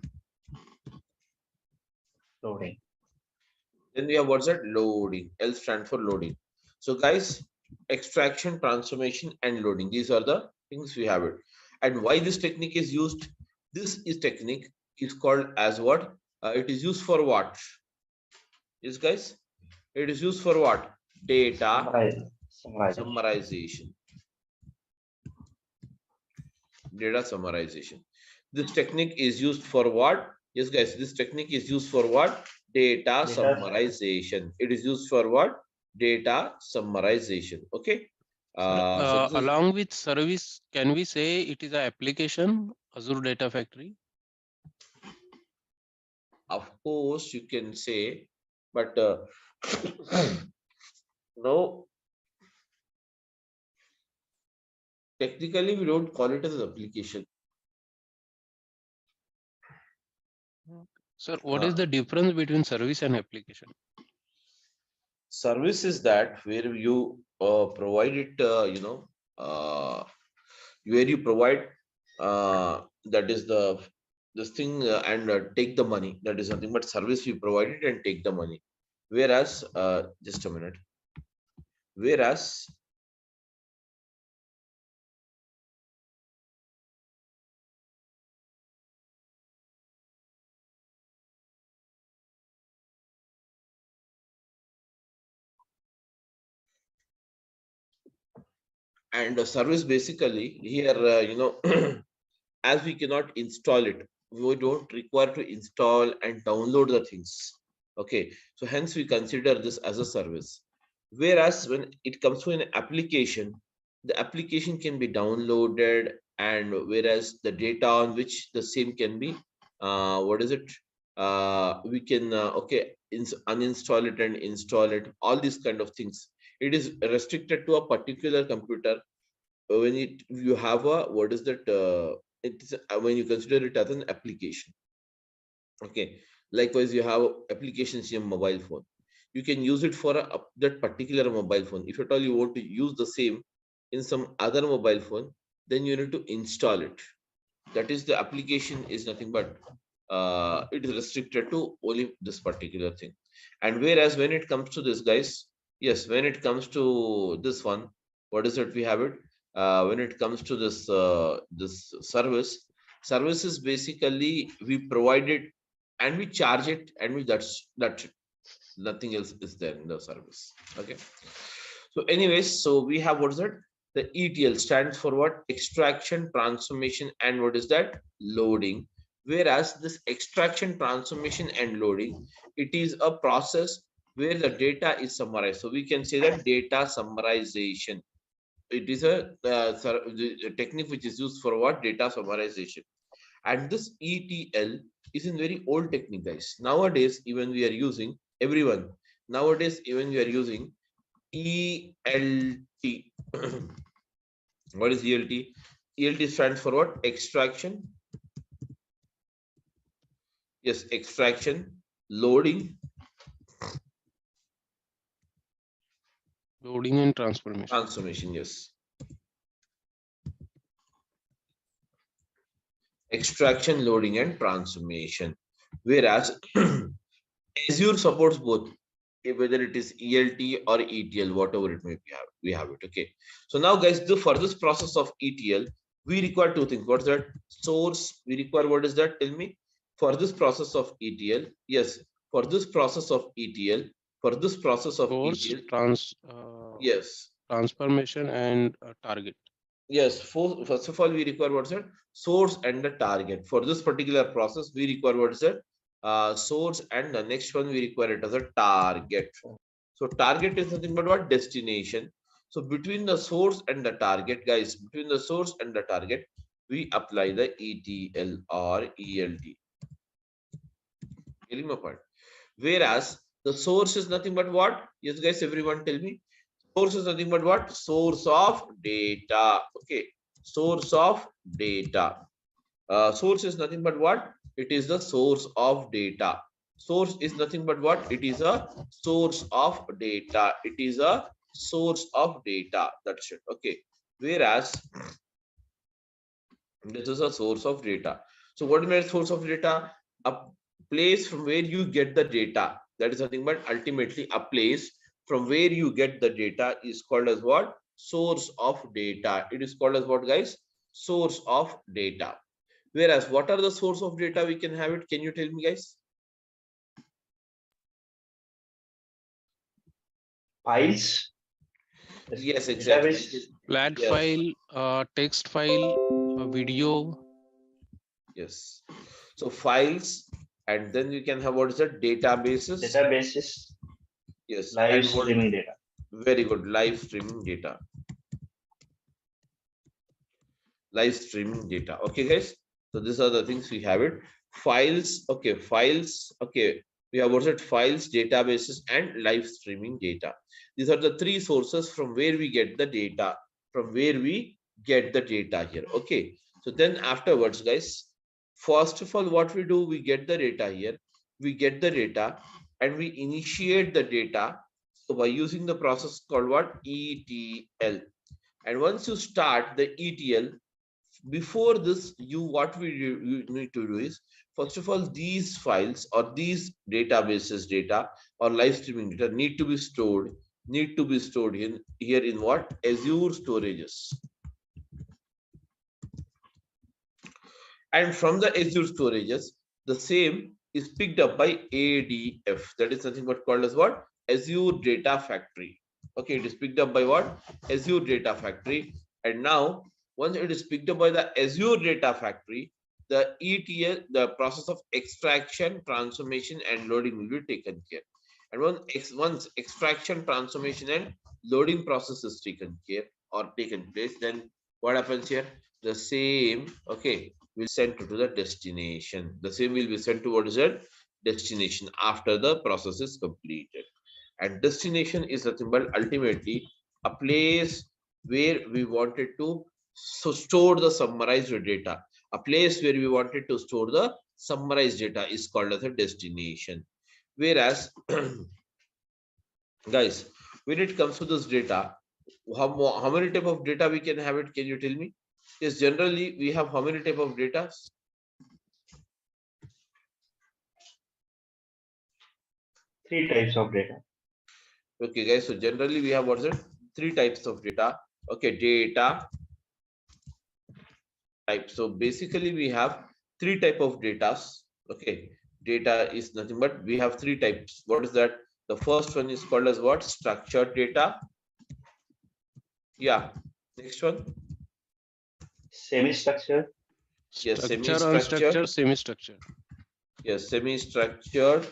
Loading. Then we have what's that? Loading. L stands for loading. So guys, extraction, transformation, and loading. These are the things we have it. And why this technique is used? This technique is called as what? It is used for what? Yes, guys. It is used for what? Data summarization. Data summarization. This technique is used for what? Yes, guys. This technique is used for what? Data summarization. It is used for what? Data summarization. Okay. Sir, along with service, can we say it is an application, Azure Data Factory? Of course, you can say, but no. Technically, we don't call it as an application. Sir, what is the difference between service and application? Service is that where you provide it, where you provide that is this thing and take the money. That is nothing but service. You provide it and take the money. Whereas, just a minute. Whereas and the service basically here, as we cannot install it, we don't require to install and download the things. Okay, so hence we consider this as a service. Whereas when it comes to an application, the application can be downloaded, and whereas the data on which the same can be, what is it? We can okay, uninstall it and install it. All these kind of things. It is restricted to a particular computer when you have a what is that? It's when you consider it as an application. Okay, likewise you have applications in your mobile phone. You can use it for that particular mobile phone. If at all you want to use the same in some other mobile phone, then you need to install it. That is, the application is nothing but it is restricted to only this particular thing. And whereas when it comes to this, guys, yes, when it comes to this one, what is it? We have it. When it comes to this service is basically we provide it and we charge it, and we that's it. Nothing else is there in the service. Okay. So, anyways, so we have what is it? The ETL stands for what? Extraction, transformation, and what is that? Loading. Whereas this extraction, transformation, and loading, it is a process where the data is summarized. So we can say that data summarization. It is a technique which is used for what? Data summarization. And this ETL is in very old technique, guys. Nowadays, even we are using everyone. Nowadays, even we are using ELT. What is ELT? ELT stands for what? Extraction. Yes, extraction, loading, Loading and transformation. transformation. Yes. Extraction, loading, and transformation. Whereas Azure supports both, whether it is ELT or ETL, whatever it may be, we have it. Okay. So now, guys, for this process of ETL, we require two things. What's that? Source. We require, what is that? Tell me. For this process of ETL, yes. For this process of ETL, for this process of Source, ETL, yes. transformation, and target. Yes, first of all, we require what's that? Source and the target. For this particular process, we require what is that? Source, and the next one we require it as a target. So target is nothing but what? Destination. So between the source and the target, guys, between the source and the target, we apply the ETL or ELT. Getting my point? Whereas the source is nothing but what? Yes, guys, everyone tell me. Source is nothing but what? Source of data. Okay. Source of data. Source is nothing but what? It is the source of data. Source is nothing but what? It is a source of data. It is a source of data. That's it. Okay. Whereas this is a source of data. So what is a source of data? A place from where you get the data. That is nothing but ultimately a place from where you get the data is called as what? Source of data. It is called as what, guys? Source of data. Whereas what are the source of data we can have it? Can you tell me, guys? Files. Yes, exactly. Flat Yes. file, text file, video. Yes. So files, and then we can have what is that? Databases. Databases. Yes. Live streaming data. Very good. Live streaming data. Live streaming data. Okay, guys. So these are the things we have it. Files. Okay. Files. Okay. We have what is it? Files, databases, and live streaming data. These are the three sources from where we get the data. From where we get the data here. Okay. So then afterwards, guys, first of all, what we do, we get the data here. We get the data and we initiate the data. So by using the process called what? ETL. And once you start the ETL, before this, you need to do is, first of all, these files or these databases data or live streaming data need to be stored, need to be stored in here in what? Azure storages. And from the Azure storages, the same is picked up by ADF. That is nothing but called as what? Azure Data Factory. Okay, it is picked up by what? Azure Data Factory. And now, once it is picked up by the Azure Data Factory, the ETL, the process of extraction, transformation, and loading will be taken care. And once extraction, transformation, and loading process is taken care or taken place, then what happens here? The same, okay, will send to the destination. The same will be sent to what is that? Destination after the process is completed. And destination is nothing but ultimately a place where we wanted to store the summarized data. A place where we wanted to store the summarized data is called as a destination. Whereas, guys, when it comes to this data, how many type of data we can have it? Can you tell me? Yes, generally we have how many type of data? 3 types of data. Okay, guys. So generally we have what's it? 3 types of data. Okay, data type. So basically we have 3 type of data. Okay, data is nothing but we have 3 types. What is that? The first one is called as what? Structured data. Yeah. Next one. Semi-structured. Yes, Structure, semi-structured. unstructured, semi-structured. Yes, semi-structured.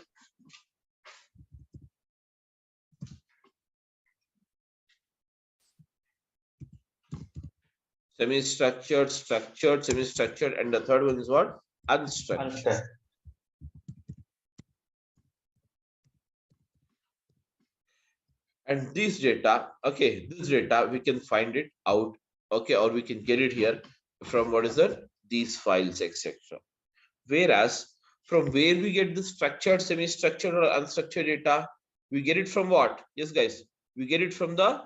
Semi-structured, structured, semi-structured, and the third one is what? Unstructured. And this data, okay, this data we can find it out, okay, or we can get it here from what is that? These files, etc. Whereas from where we get the structured, semi-structured, or unstructured data, we get it from what? Yes, guys, we get it from the,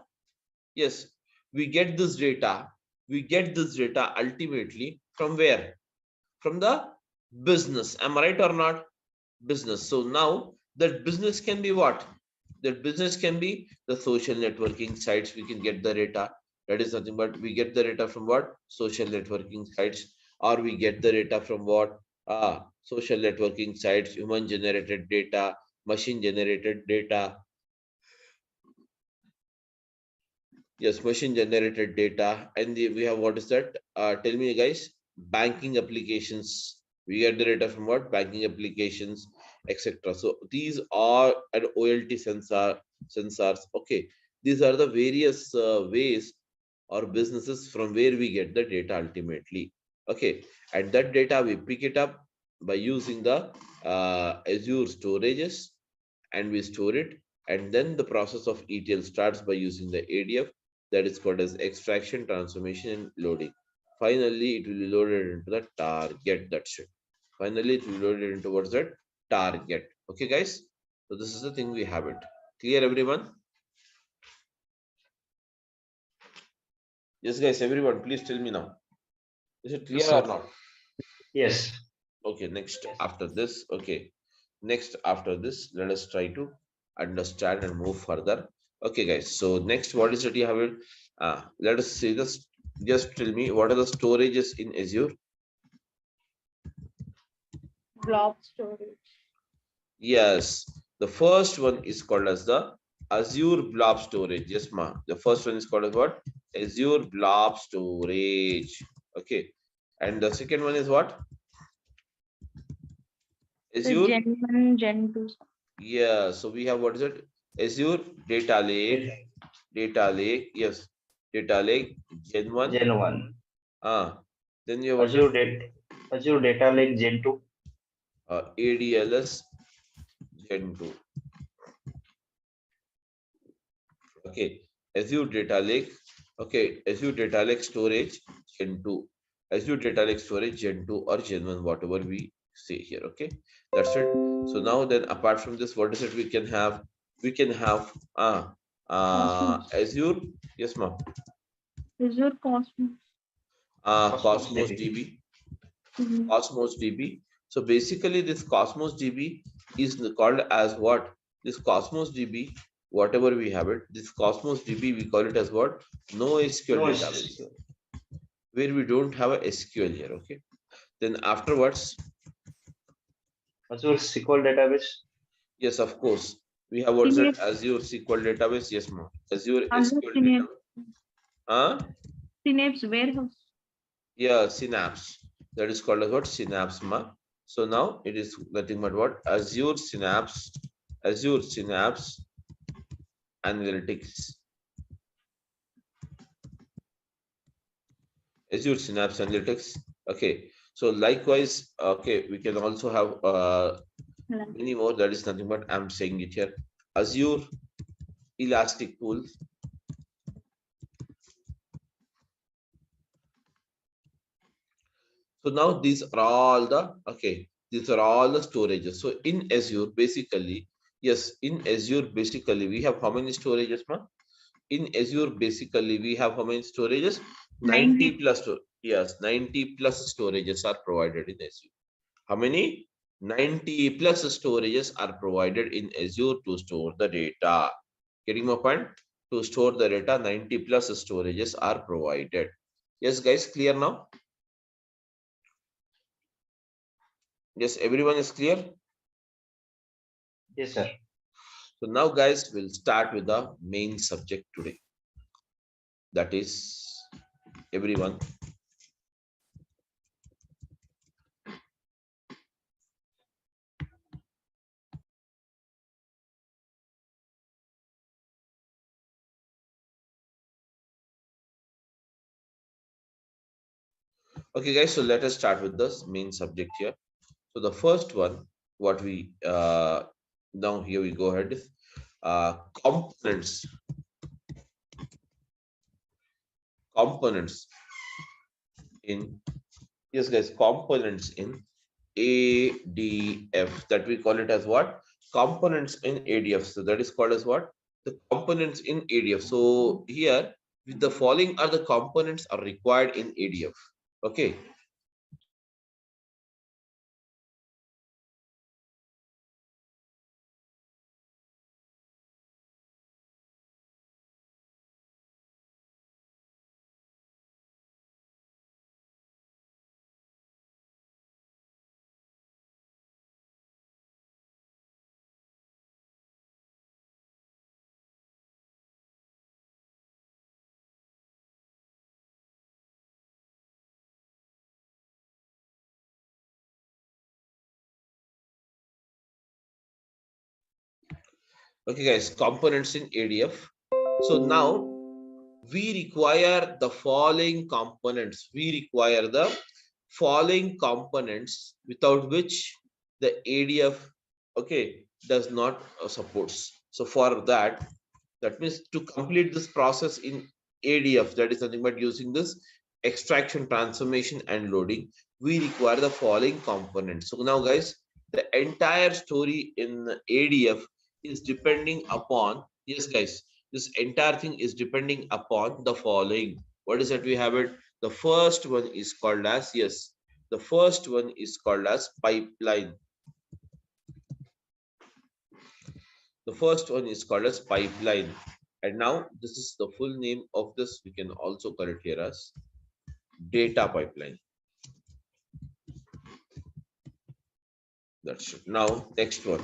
yes, we get this data. We get this data ultimately from where? From the business. Am I right or not? Business. So now that business can be what? That business can be the social networking sites. We can get the data. That is nothing but we get the data from what? Social networking sites, or we get the data from what? Social networking sites, human generated data, machine generated data. Yes, machine generated data. And we have what is that? Tell me, guys. Banking applications. We get the data from what? Banking applications, etc. So these are an OLT sensors. Okay, these are the various ways or businesses from where we get the data ultimately. Okay, and that data we pick it up by using the Azure storages, and we store it. And then the process of ETL starts by using the ADF, that is called as extraction, transformation, and loading. Finally, it will be loaded into the target. That's it. Finally, it will be loaded into what's that? Target. Okay, guys. So this is the thing we have it. Clear, everyone? Yes, guys. Everyone, please tell me now. Is it clear Yes, sir. or not? Yes. Okay. Next, after this. Okay. Next, after this, let us try to understand and move further. Okay, guys. So next, what is it you have it? Let us see this. Just tell me what are the storages in Azure? Blob storage. Yes, the first one is called as the Azure Blob Storage. Yes, ma. The first one is called as what? Azure Blob Storage. Okay. And the second one is what? Azure. Gen 1, Gen 2. Yeah. So we have what is it? Azure Data Lake. Data Lake. Yes. Data Lake Gen 1. Gen 1. Then you have what? Azure Data Lake Gen 2. ADLS Gen 2. Okay, Azure Data Lake. Okay, Azure Data Lake Storage Gen 2. Azure Data Lake Storage Gen 2 or Gen 1, whatever we say here. Okay, that's it. So now then, apart from this, what is it we can have? We can have Azure. Yes, ma'am. Azure Cosmos. Cosmos DB. Cosmos DB. So basically, this Cosmos DB is called as what? This Cosmos DB whatever we have it, this Cosmos DB, we call it as what? NoSQL No database, where we don't have a SQL here. Okay. Then afterwards, Azure SQL database. yes, of course, we have what's it? Synapse. Azure SQL database. Yes, ma'am. Azure Azure SQL Synapse. database. Synapse warehouse. Yeah, Synapse. That is called as what? Synapse, ma. So now it is nothing but what? Azure Synapse Analytics. Azure Synapse Analytics. Okay. So likewise, okay, we can also have many more. That is nothing but I'm saying it here. Azure Elastic Pool. So now these are all the storages. So in Azure, basically, yes, in Azure, basically, we have how many storages, ma? In Azure, basically, we have how many storages? 90 plus. Yes, 90 plus storages are provided in Azure. How many? 90 plus storages are provided in Azure to store the data. Getting my point? To store the data, 90 plus storages are provided. Yes, guys, clear now? Yes, everyone is clear? Yes, sir. So now, guys, we'll start with the main subject today. That is, everyone. Okay, guys, so let us start with this main subject here. So the first one, what we now here we go ahead with components in, yes, guys, components in ADF, that we call it as what? Components in ADF. So that is called as what? The components in ADF. So here, with the following are the components are required in ADF. Okay. Okay, guys, components in ADF. So now we require the following components. We require the following components without which the ADF, okay, does not supports. So for that, that means to complete this process in ADF, that is nothing but using this extraction, transformation, and loading, we require the following components. So now, guys, the entire story in ADF is depending upon, yes, guys, this entire thing is depending upon the following. What is that we have it? The first one is called as, yes, the first one is called as pipeline. The first one is called as pipeline. And now this is the full name of this. We can also call it here as data pipeline. That's it. Now, next one.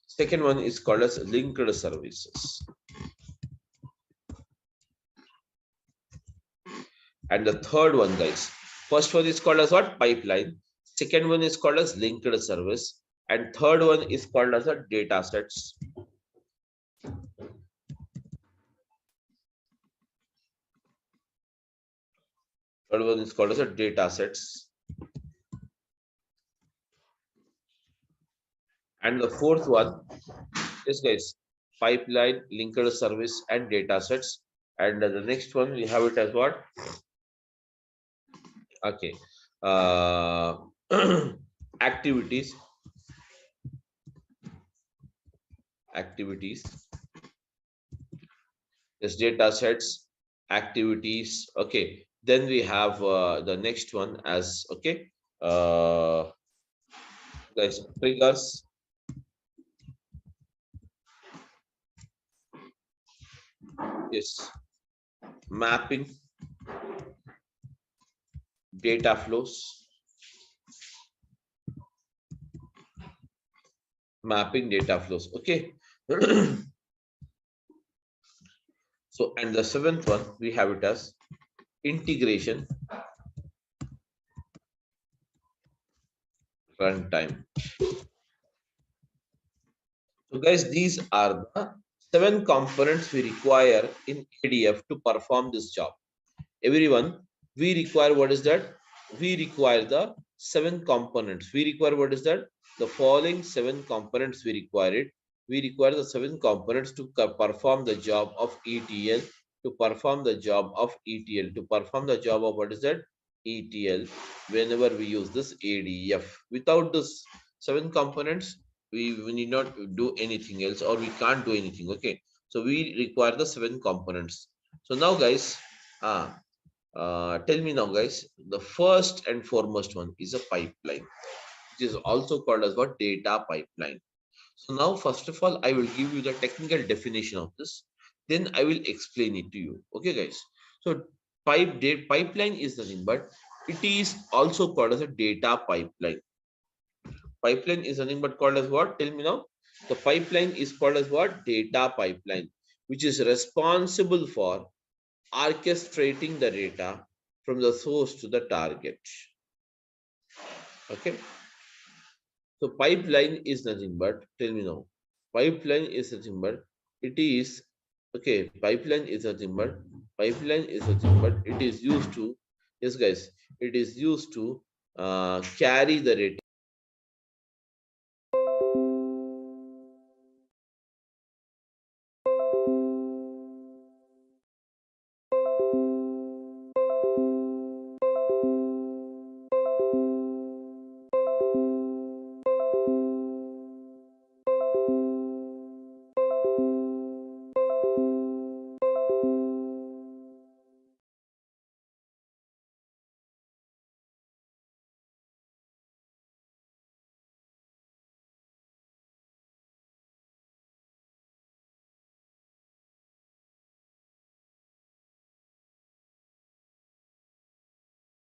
Second one is called as linked services. And the third one, guys, first one is called as what? Pipeline. Second one is called as linked service. And third one is called as a data sets. Third one is called as a data sets. And the fourth one, yes, guys, pipeline, linked service, and data sets. And the next one, we have it as what? Okay. Activities. Yes, data sets, activities. Okay. Then we have the next one as, okay, guys, triggers. Yes. Mapping data flows. Mapping data flows. Okay. So, and the seventh one, we have it as integration runtime. So guys, these are the 7 components we require in ADF to perform this job. Everyone, we require what is that? We require the 7 components. We require what is that? The following 7 components we require it. We require the 7 components to perform the job of ETL, to perform the job of ETL, to perform the job of what is that? ETL, whenever we use this ADF. Without this 7 components, we need not do anything else, or we can't do anything. Okay. So we require the 7 components. So now guys, tell me now guys, the first and foremost one is a pipeline, which is also called as what? Data pipeline. So now first of all, I will give you the technical definition of this, then I will explain it to you. Okay guys, so pipeline is nothing but it is also called as a data pipeline. Pipeline is nothing but called as what? Tell me now. The pipeline is called as what? Data pipeline, which is responsible for orchestrating the data from the source to the target. Okay. So pipeline is nothing but, tell me now. Pipeline is nothing but it is, okay, pipeline is nothing but it is used to, yes guys, it is used to carry the data